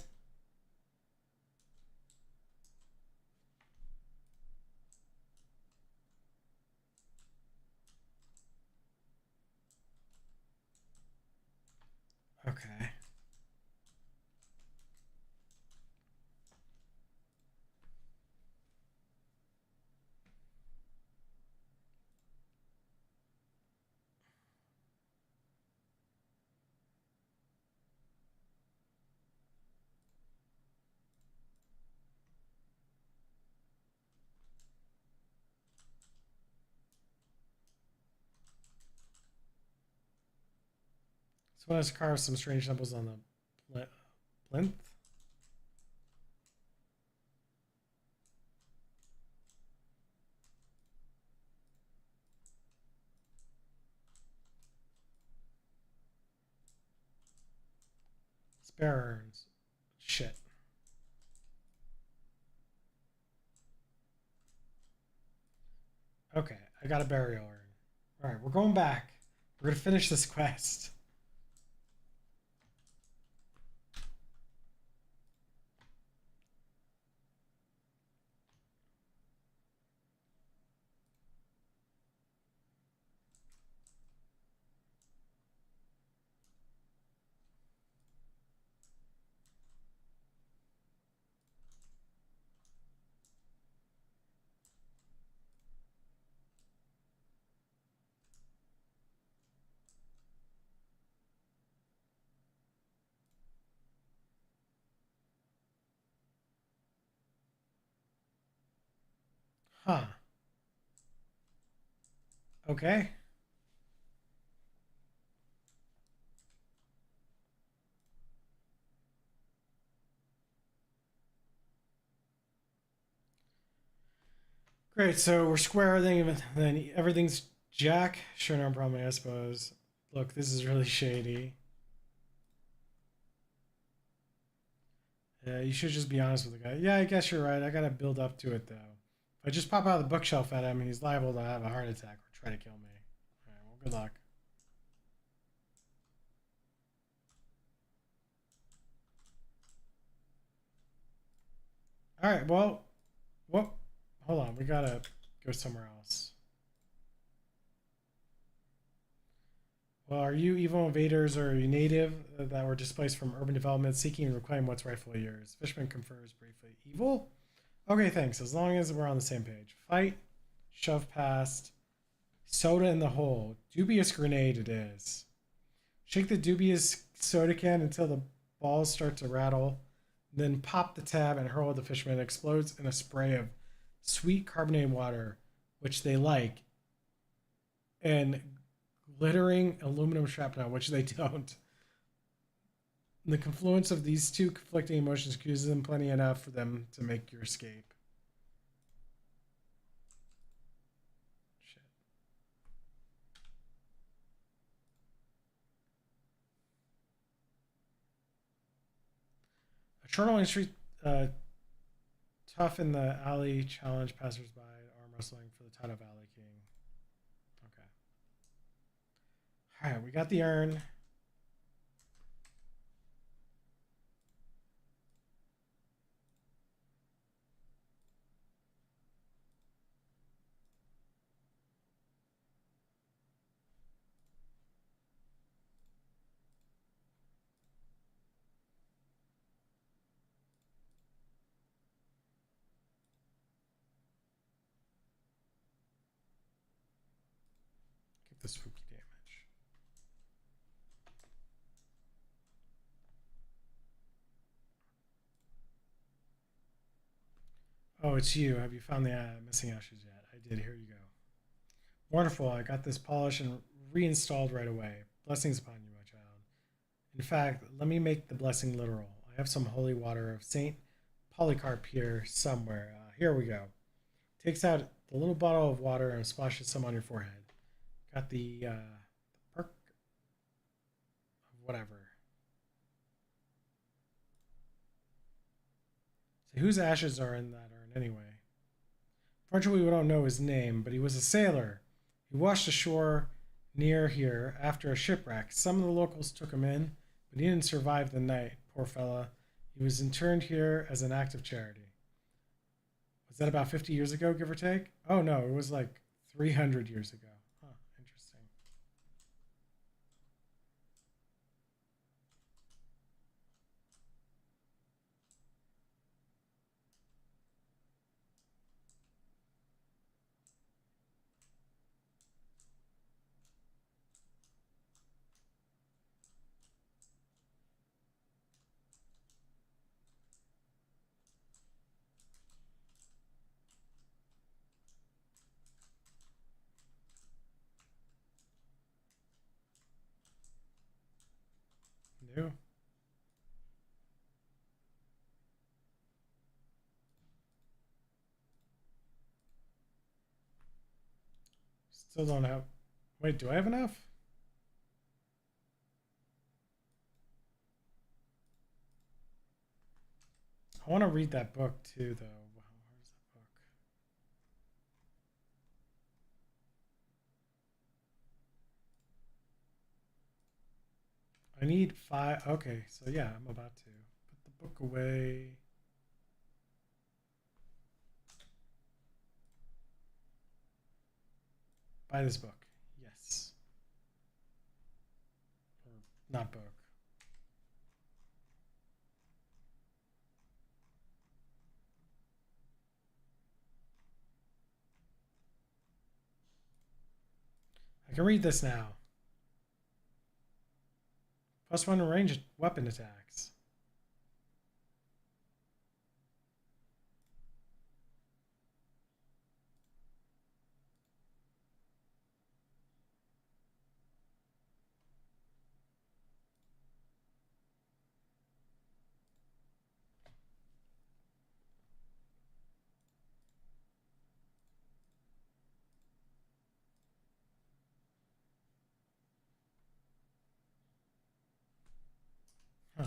Okay. So one has carved some strange symbols on the plinth. Spare urns. Shit. Okay, I got a burial urn. Alright, we're going back. We're gonna finish this quest. Huh. Okay. Great, so we're square everything, then everything's Jack. Sure, no problem, I suppose. Look, this is really shady. You should just be honest with the guy. Yeah, I guess you're right. I gotta build up to it, though. If I just pop out of the bookshelf at him, he's liable to have a heart attack or try to kill me. Alright, well, good luck. Alright, well, whoop. Hold on, we gotta go somewhere else. Well, are you evil invaders or are you native that were displaced from urban development seeking to reclaim what's rightfully yours? Fishman confers briefly. Evil? Okay, thanks. As long as we're on the same page. Fight, shove past, soda in the hole. Dubious grenade it is. Shake the dubious soda can until the balls start to rattle. Then pop the tab and hurl at the fisherman. It explodes in a spray of sweet carbonated water, which they like, and glittering aluminum shrapnel, which they don't. The confluence of these two conflicting emotions accuses them plenty enough for them to make your escape. Shit. Nocturnal entry, tough in the alley, challenge passersby, arm wrestling for the title of Alley King. Okay. All right, we got the urn. Get the spooky damage. Oh, it's you. Have you found the missing ashes yet? I did. Here you go. Wonderful. I got this polished and reinstalled right away. Blessings upon you, my child. In fact, let me make the blessing literal. I have some holy water of Saint Polycarp here somewhere. Here we go. Takes out the little bottle of water and splashes some on your forehead. Got the perk of whatever. So whose ashes are in that urn anyway? Fortunately, we don't know his name, but he was a sailor. He washed ashore near here after a shipwreck. Some of the locals took him in, but he didn't survive the night. Poor fella. He was interned here as an act of charity. Was that about 50 years ago, give or take? Oh no, it was like 300 years ago. Huh, interesting. New. Still don't have. Wait, do I have enough? I want to read that book too, though. Wow, where's that book? I need 5. Okay, so yeah, I'm about to put the book away. Buy this book. Yes. Or not book. I can read this now. +1 ranged weapon attacks. Huh.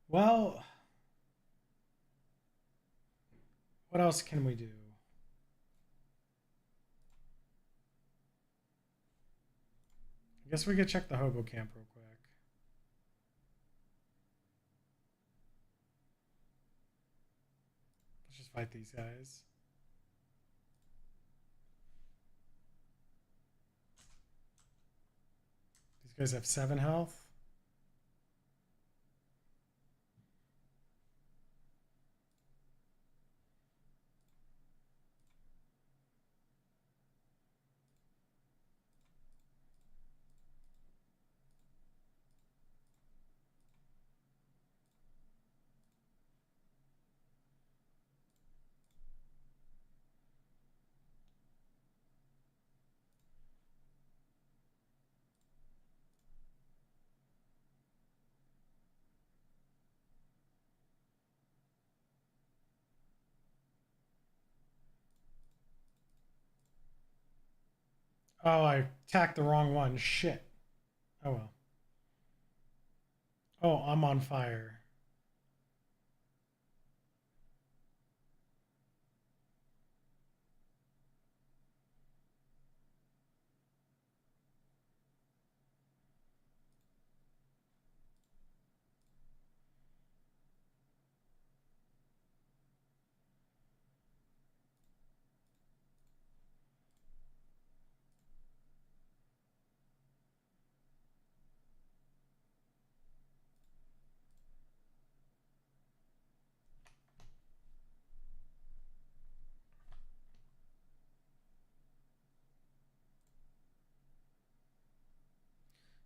Well, what else can we do? I guess we could check the hobo camp real quick. Let's just fight these guys. These guys have 7 health. Oh, I tacked the wrong one. Shit. Oh well. Oh, I'm on fire.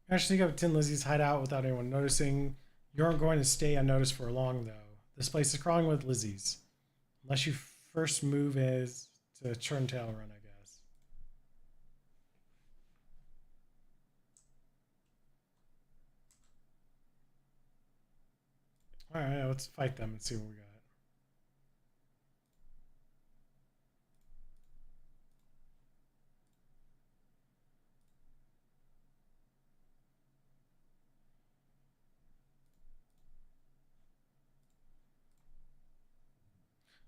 I actually sneak up to Tin Lizzie's hideout without anyone noticing. You aren't going to stay unnoticed for long, though. This place is crawling with Lizzies. Unless you first move is to turn tail run, I guess. Alright, let's fight them and see what we got.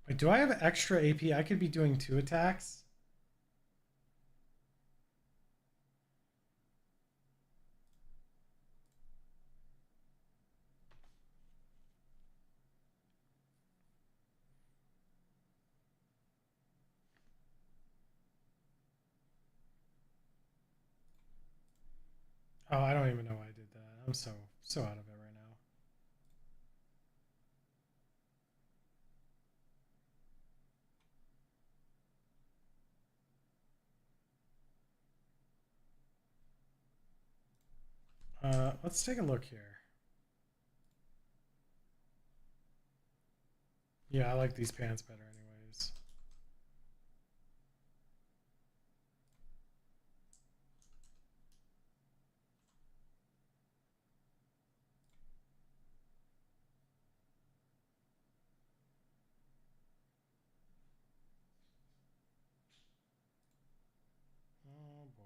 Wait, do I have extra AP? I could be doing 2 attacks. Oh, I don't even know why I did that. I'm so out of it right now. Let's take a look here. Yeah, I like these pants better anyways. Oh boy.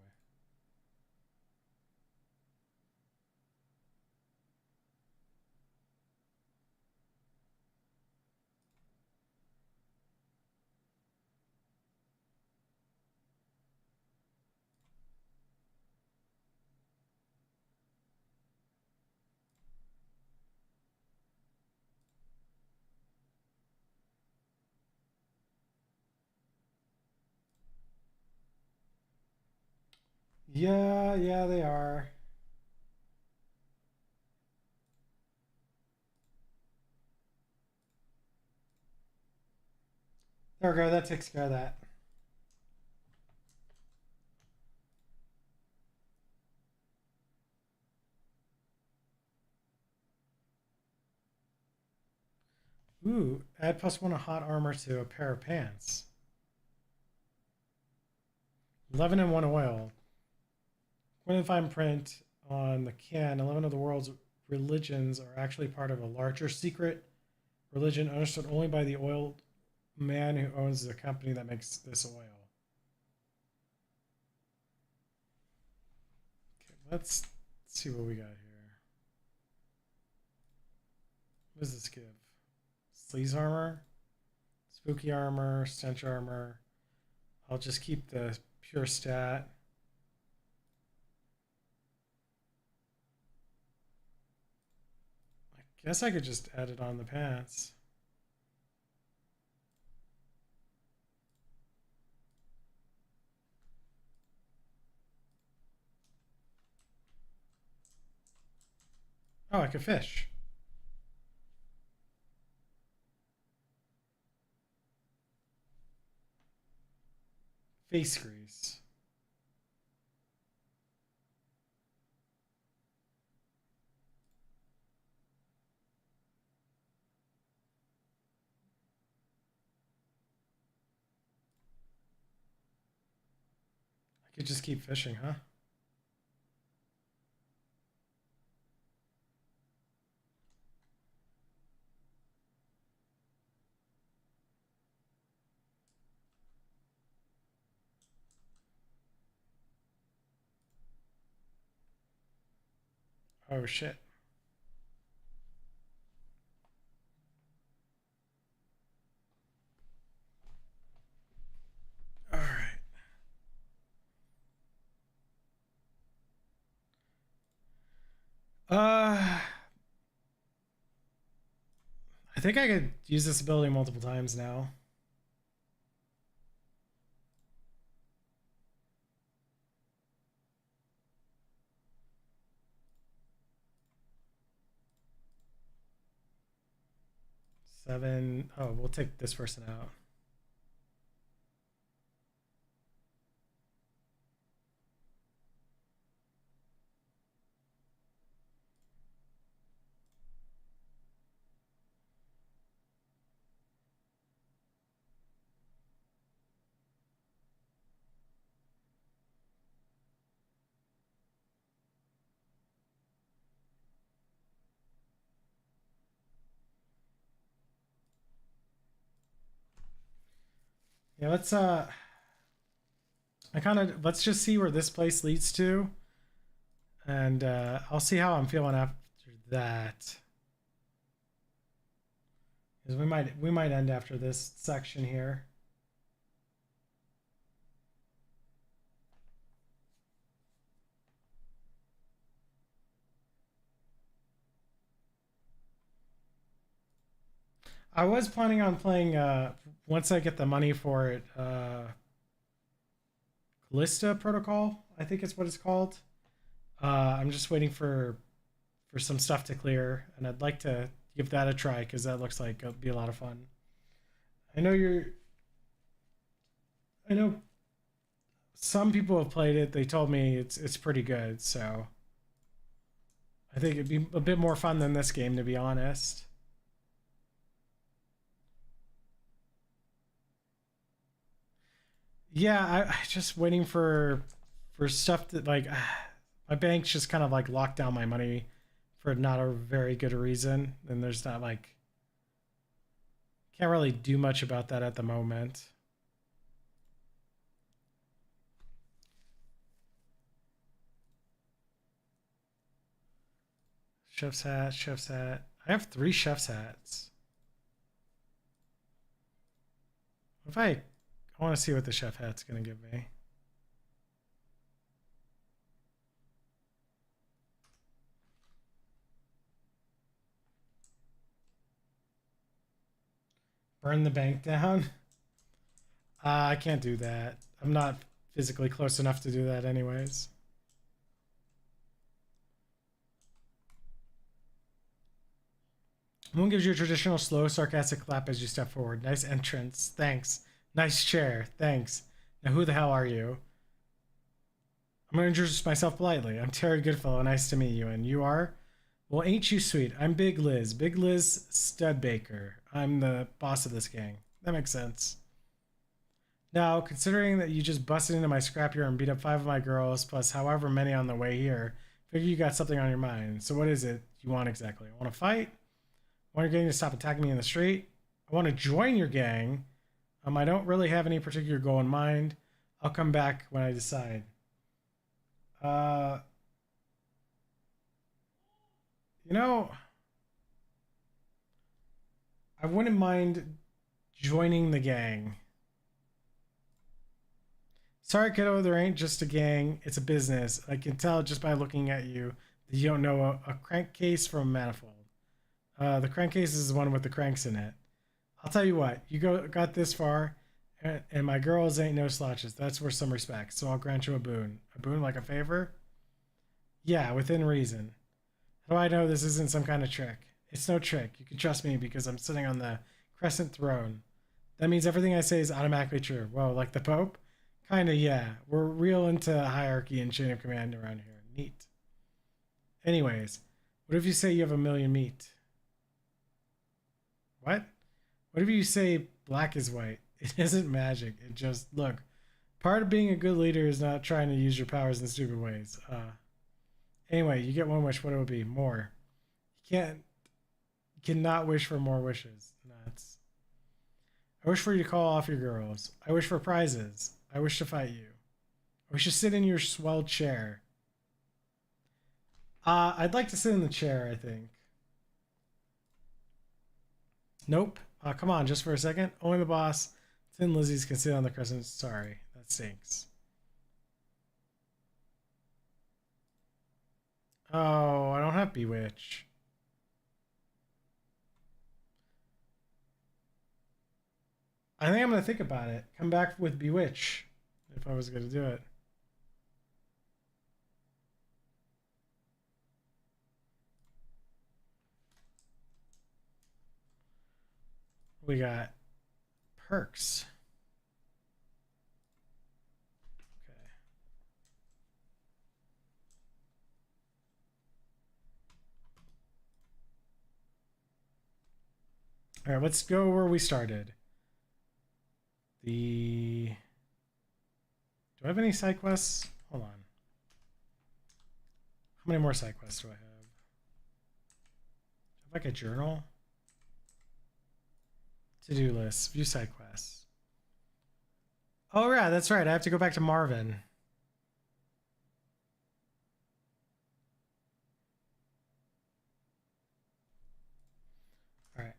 Yeah, they are. There we go. That takes care of that. Ooh, add +1 of hot armor to a pair of pants. 11 and 1 oil. According to the fine print on the can, 11 of the world's religions are actually part of a larger secret religion understood only by the oil man who owns the company that makes this oil. Okay, let's see what we got here. What does this give? Sleaze armor, spooky armor, stench armor. I'll just keep the pure stat. I guess I could just add it on the pants. Oh, I could fish. Face grease. I could just keep fishing, huh? Oh shit. All right. I think I could use this ability multiple times now. Seven. Oh, we'll take this person out. Yeah, let's let's just see where this place leads to, and I'll see how I'm feeling after that. Because we might end after this section here. I was planning on playing once I get the money for it, Callista Protocol, I think it's what it's called. I'm just waiting for some stuff to clear, and I'd like to give that a try because that looks like it'll be a lot of fun. I know I know some people have played it. They told me it's pretty good, so I think it'd be a bit more fun than this game, to be honest. Yeah, I just waiting for stuff that like my bank's just kind of like locked down my money for not a very good reason, and there's not like can't really do much about that at the moment. Chef's hat, chef's hat. I have 3 chef's hats. If I want to see what the chef hat's gonna give me. Burn the bank down. I can't do that. I'm not physically close enough to do that anyways. Moon gives you a traditional slow, sarcastic clap as you step forward. Nice entrance. Thanks. Nice chair. Thanks. Now who the hell are you? I'm going to introduce myself politely. I'm Terry Goodfellow. Nice to meet you. And you are? Well, ain't you sweet? I'm Big Liz. Big Liz Studbaker. I'm the boss of this gang. That makes sense. Now, considering that you just busted into my scrapyard and beat up 5 of my girls, plus however many on the way here, figure you got something on your mind. So what is it you want exactly? Want to fight? Want your gang to stop attacking me in the street? I want to join your gang. I don't really have any particular goal in mind. I'll come back when I decide. Uh, you know, I wouldn't mind joining the gang. Sorry, kiddo, there ain't just a gang. It's a business. I can tell just by looking at you that you don't know a crankcase from a manifold. The crankcase is the one with the cranks in it. I'll tell you what, got this far, and my girls ain't no slouches. That's worth some respect. So I'll grant you a boon. A boon like a favor? Yeah, within reason. How do I know this isn't some kind of trick? It's no trick. You can trust me because I'm sitting on the crescent throne. That means everything I say is automatically true. Whoa, like the Pope? Kinda, yeah. We're real into hierarchy and chain of command around here. Neat. Anyways, what if you say you have a million meat? What? What if you say black is white? It isn't magic. It just look. Part of being a good leader is not trying to use your powers in stupid ways. Anyway, you get one wish. What it would be? More. You cannot wish for more wishes. Nuts. I wish for you to call off your girls. I wish for prizes. I wish to fight you. I wish to sit in your swell chair. I'd like to sit in the chair, I think. Nope. Come on, just for a second. Only the boss. Tin Lizzies can sit on the crescent. Sorry, that stinks. Oh, I don't have Bewitch. I think I'm gonna think about it. Come back with Bewitch if I was gonna do it. We got perks. Okay. All right, let's go where we started. Do I have any side quests? Hold on. How many more side quests do I have? Do I have like a journal? To-do list. View side quests. Oh yeah, that's right. I have to go back to Marvin. All right.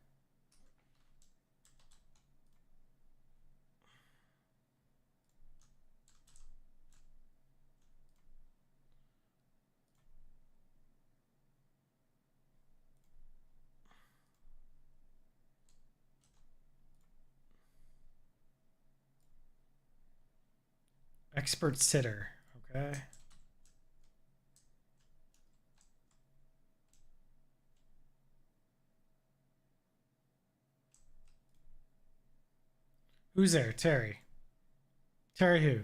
Expert sitter. Okay. Who's there? Terry. Terry who?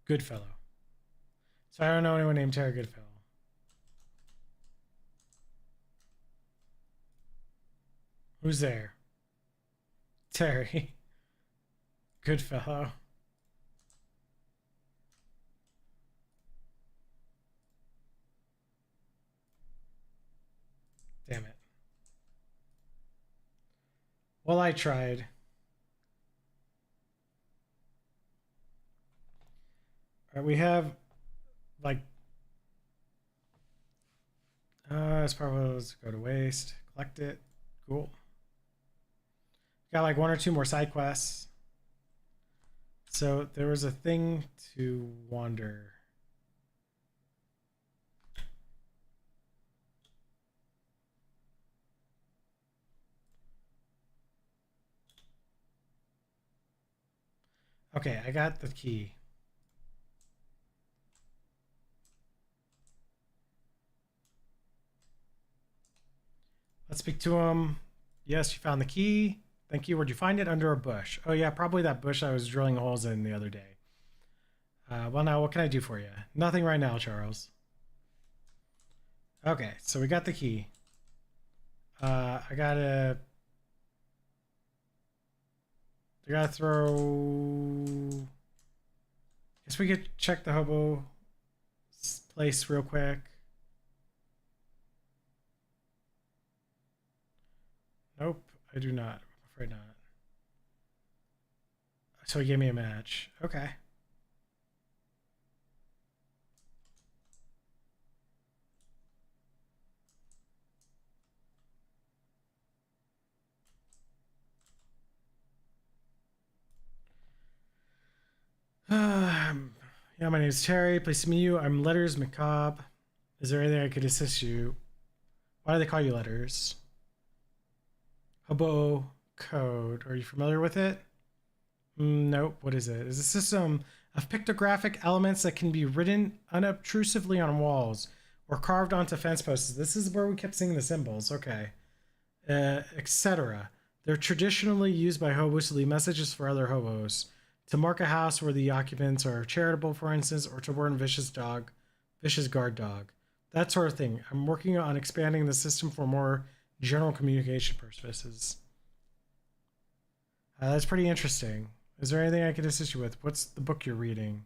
Goodfellow. So I don't know anyone named Terry Goodfellow. Who's there? Terry. Goodfellow. Damn it. Well, I tried. All right, we have like this probably let's go to waste. Collect it. Cool. Got like one or two more side quests. So there was a thing to wander. Okay, I got the key. Let's speak to him. Yes, you found the key. Thank you. Where'd you find it? Under a bush. Oh yeah, probably that bush I was drilling holes in the other day. Well, now what can I do for you? Nothing right now, Charles. Okay, so we got the key. I gotta throw. Guess we could check the hobo place real quick. Nope, I do not. I'm afraid not. So he gave me a match. Okay. Yeah, my name is Terry. Pleased to meet you. I'm Letters Macabre. Is there anything I could assist you? Why do they call you Letters? Hobo code. Are you familiar with it? Nope. What is it? It's a system of pictographic elements that can be written unobtrusively on walls or carved onto fence posts. This is where we kept seeing the symbols. Okay. Etc. They're traditionally used by hobos to leave messages for other hobos. To mark a house where the occupants are charitable, for instance, or to warn vicious guard dog. That sort of thing. I'm working on expanding the system for more general communication purposes. That's pretty interesting. Is there anything I can assist you with? What's the book you're reading?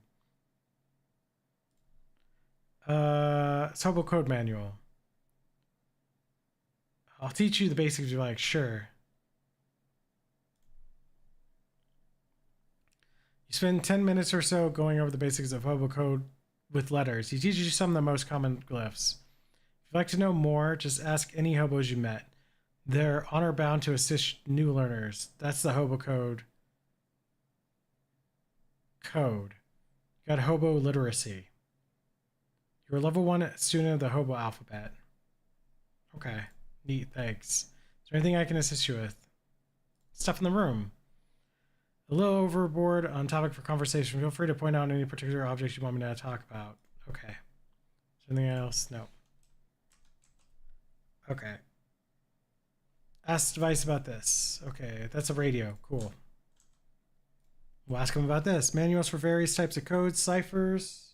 It's Hobo Code Manual. I'll teach you the basics if you like. Sure. You spend 10 minutes or so going over the basics of Hobo Code with letters. He teaches you some of the most common glyphs. If you'd like to know more, just ask any hobos you met. They're honor bound to assist new learners. That's the hobo code. You got hobo literacy. You're a level 1 student of the hobo alphabet. Okay. Neat, thanks. Is there anything I can assist you with? Stuff in the room. A little overboard on topic for conversation. Feel free to point out any particular objects you want me to talk about. Okay. Is there anything else? No. Okay. Ask the device about this. Okay, that's a radio. Cool. We'll ask him about this. Manuals for various types of codes, ciphers,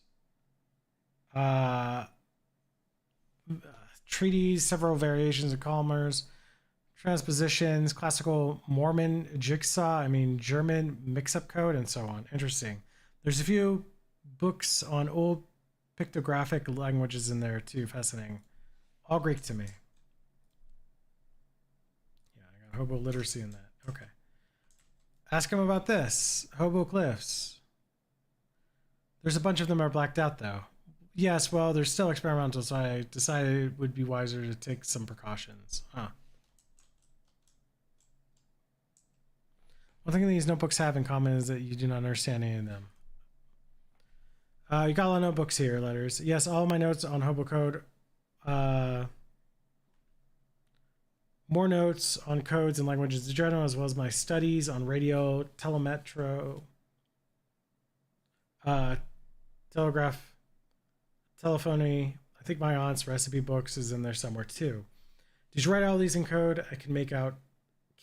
treaties, several variations of commas, transpositions, classical Mormon jigsaw, German mix-up code, and so on. Interesting. There's a few books on old pictographic languages in there too. Fascinating. All Greek to me. Yeah, I got hobo literacy in that. Okay. Ask him about this. Hobo cliffs. There's a bunch of them are blacked out though. Yes, well, they're still experimental, so I decided it would be wiser to take some precautions. Huh. One thing these notebooks have in common is that you do not understand any of them. You got a lot of notebooks here, letters. Yes, all my notes on hobo code. More notes on codes and languages in general, as well as my studies on radio, telemetro, telegraph, telephony. I think my aunt's recipe books is in there somewhere too. Did you write all these in code? I can't make out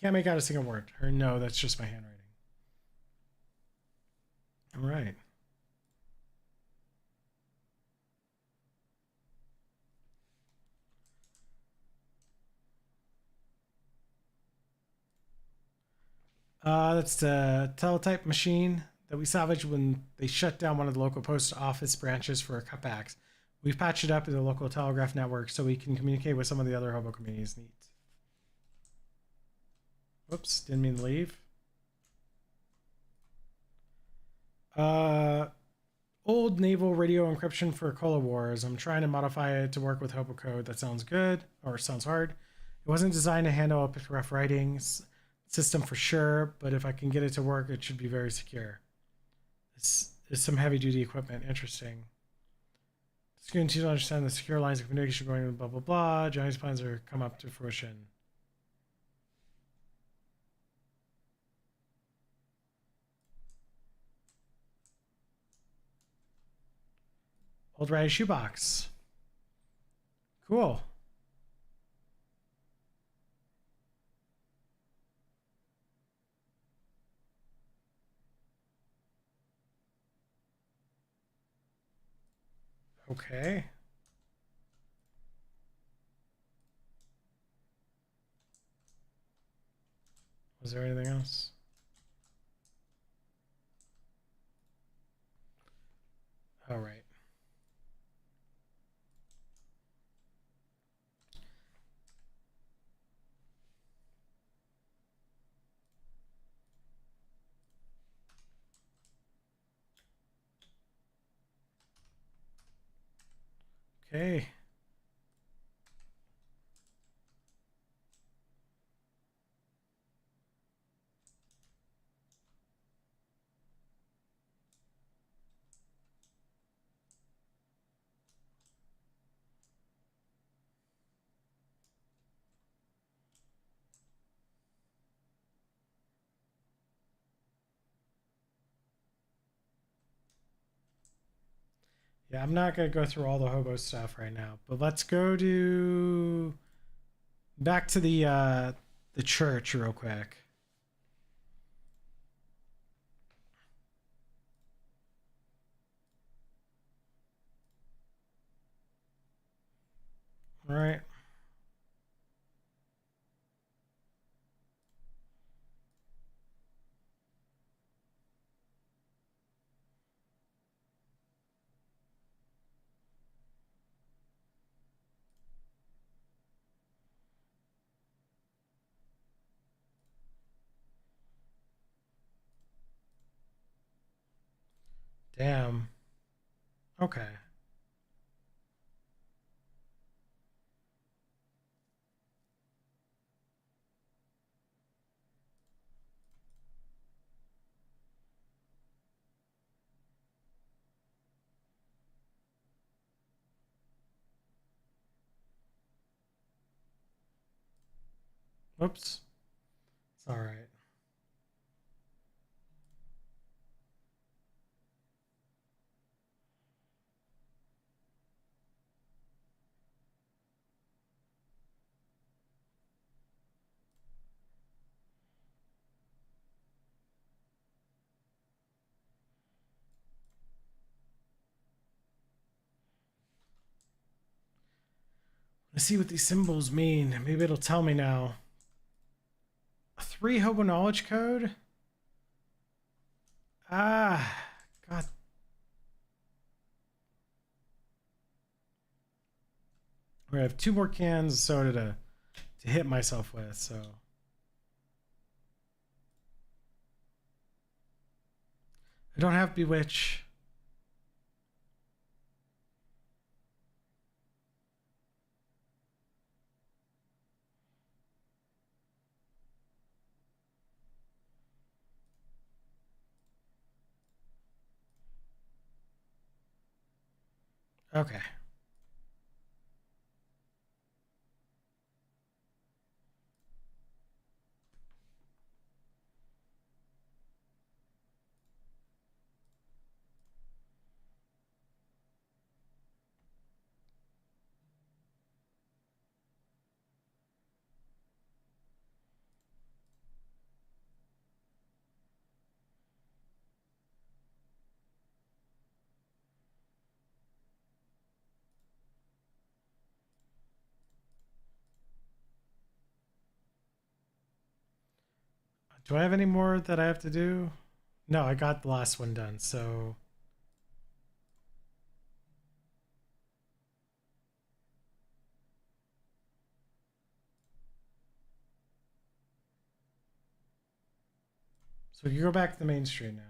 a single word. Or no, that's just my handwriting. All right. That's the teletype machine that we salvaged when they shut down one of the local post office branches for cutbacks. We've patched it up in the local telegraph network so we can communicate with some of the other hobo communities' needs. Whoops, didn't mean to leave. Old naval radio encryption for Cola Wars. I'm trying to modify it to work with hobo code. That sounds good, or sounds hard. It wasn't designed to handle pictograph writings system for sure, but if I can get it to work, it should be very secure. This is some heavy duty equipment. Interesting. It's going to understand the secure lines of communication going blah blah blah. Johnny's plans are come up to fruition. Old ratty shoebox. Cool. Okay. Was there anything else? All right. Okay. Yeah, I'm not gonna go through all the hobo stuff right now, but let's go to back to the church real quick. All right. Damn. Okay. Oops. It's all right. Let's see what these symbols mean. Maybe it'll tell me now. 3 hobo knowledge code? Ah, God. I have 2 more cans of soda to hit myself with, so. I don't have Bewitch. Okay. Do I have any more that I have to do? No, I got the last one done, so. So you go back to the main stream now.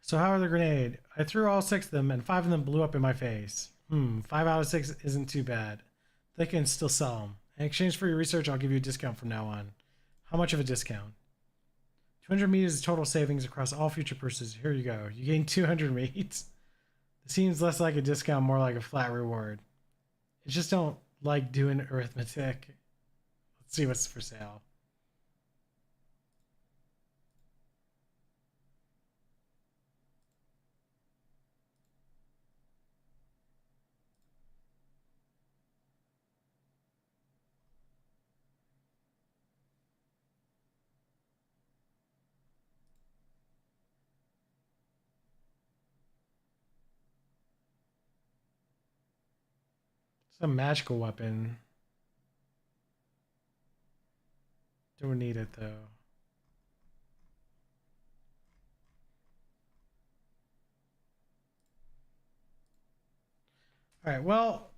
So how are the grenade? I threw all 6 of them, and 5 of them blew up in my face. 5 out of 6 isn't too bad. They can still sell them. In exchange for your research, I'll give you a discount from now on. How much of a discount? 200 meat is total savings across all future purchases. Here you go. You gain 200 meat. It seems less like a discount, more like a flat reward. I just don't like doing arithmetic. Let's see what's for sale. It's a magical weapon. Don't need it though. All right, well,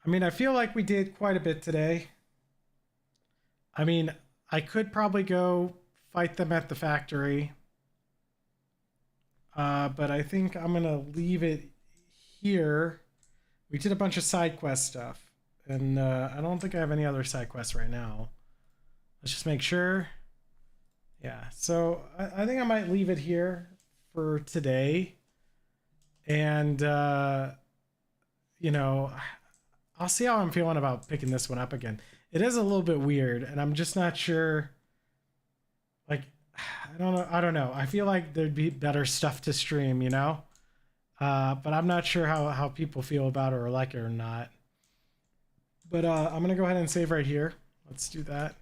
I mean, I feel like we did quite a bit today. I mean, I could probably go fight them at the factory. But I think I'm going to leave it here. We did a bunch of side quest stuff. And I don't think I have any other side quests right now. Let's just make sure. Yeah, so I think I might leave it here for today. And, you know, I'll see how I'm feeling about picking this one up again. It is a little bit weird, and I'm just not sure. Like, I don't know. I feel like there'd be better stuff to stream, you know? But I'm not sure how people feel about it or like it or not. But I'm going to go ahead and save right here. Let's do that.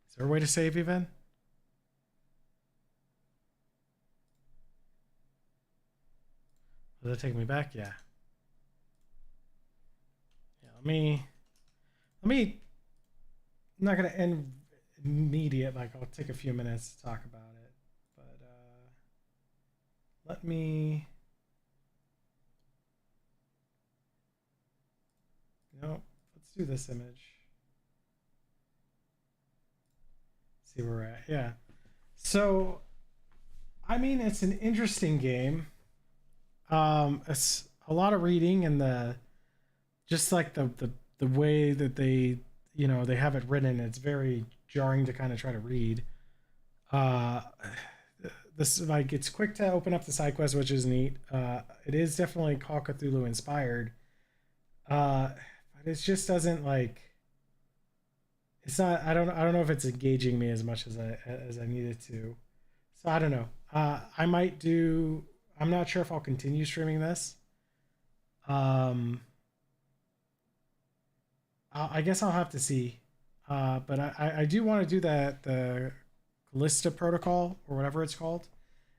Is there a way to save even? Does that take me back? Yeah. Yeah. Let me. I'm not gonna end immediate. Like I'll take a few minutes to talk about it, but let me. No, let's do this image. See where we're at. Yeah. So, I mean, it's an interesting game. It's a lot of reading and just like the way that they have it written. It's very jarring to kind of try to read. Uh, this like it's quick to open up the side quest, which is neat. It is definitely Call Cthulhu inspired. But it just doesn't like. It's not. I don't know if it's engaging me as much as I needed to. So I don't know. I might do. I'm not sure if I'll continue streaming this. Um, I guess I'll have to see. But I do want to do the Callista protocol or whatever it's called.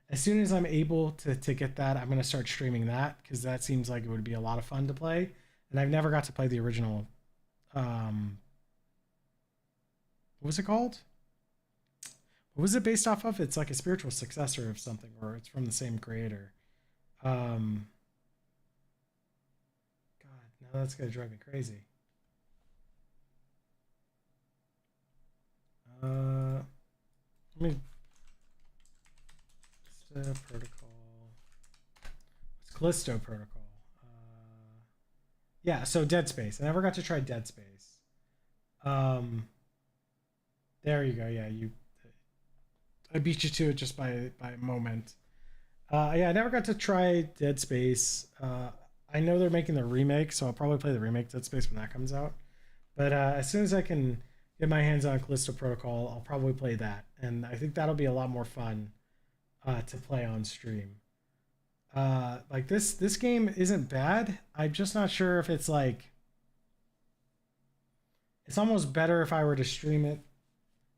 As soon as I'm able to get that, I'm gonna start streaming that because that seems like it would be a lot of fun to play. And I've never got to play the original. What was it called? What was it based off of? It's like a spiritual successor of something, or it's from the same creator. Um, God, now that's gonna drive me crazy. Let me protocol. It's Callisto protocol. Yeah, so Dead Space. I never got to try Dead Space. There you go. Yeah, I beat you to it just by a moment. Yeah, I never got to try Dead Space. I know they're making the remake, so I'll probably play the remake Dead Space when that comes out. But as soon as I can get my hands on Callisto Protocol, I'll probably play that, and I think that'll be a lot more fun to play on stream. Like this game isn't bad. I'm just not sure if it's like. It's almost better if I were to stream it,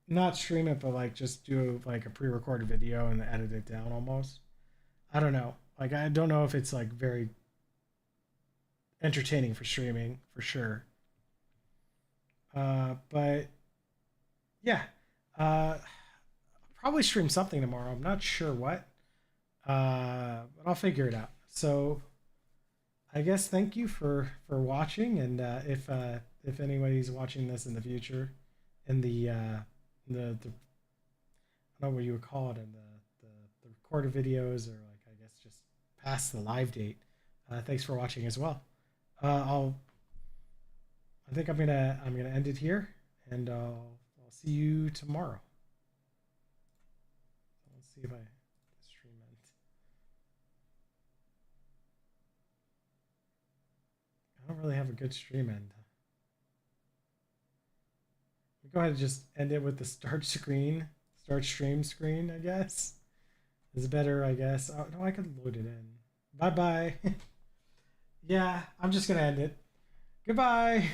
not stream it, but like just do like a pre-recorded video and edit it down almost. I don't know. Like I don't know if it's like very entertaining for streaming for sure. But yeah, probably stream something tomorrow. I'm not sure what, but I'll figure it out. So I guess thank you for watching, and if anybody's watching this in the future, in the I don't know what you would call it in the recorded videos, or like I guess just past the live date. Thanks for watching as well. I think I'm gonna end it here, and I'll see you tomorrow. Let's see if I stream end. I don't really have a good stream end. Go ahead and just end it with the start stream screen, I guess. Is better, I guess. Oh, no, I could load it in. Bye bye. Yeah, I'm just gonna end it. Goodbye.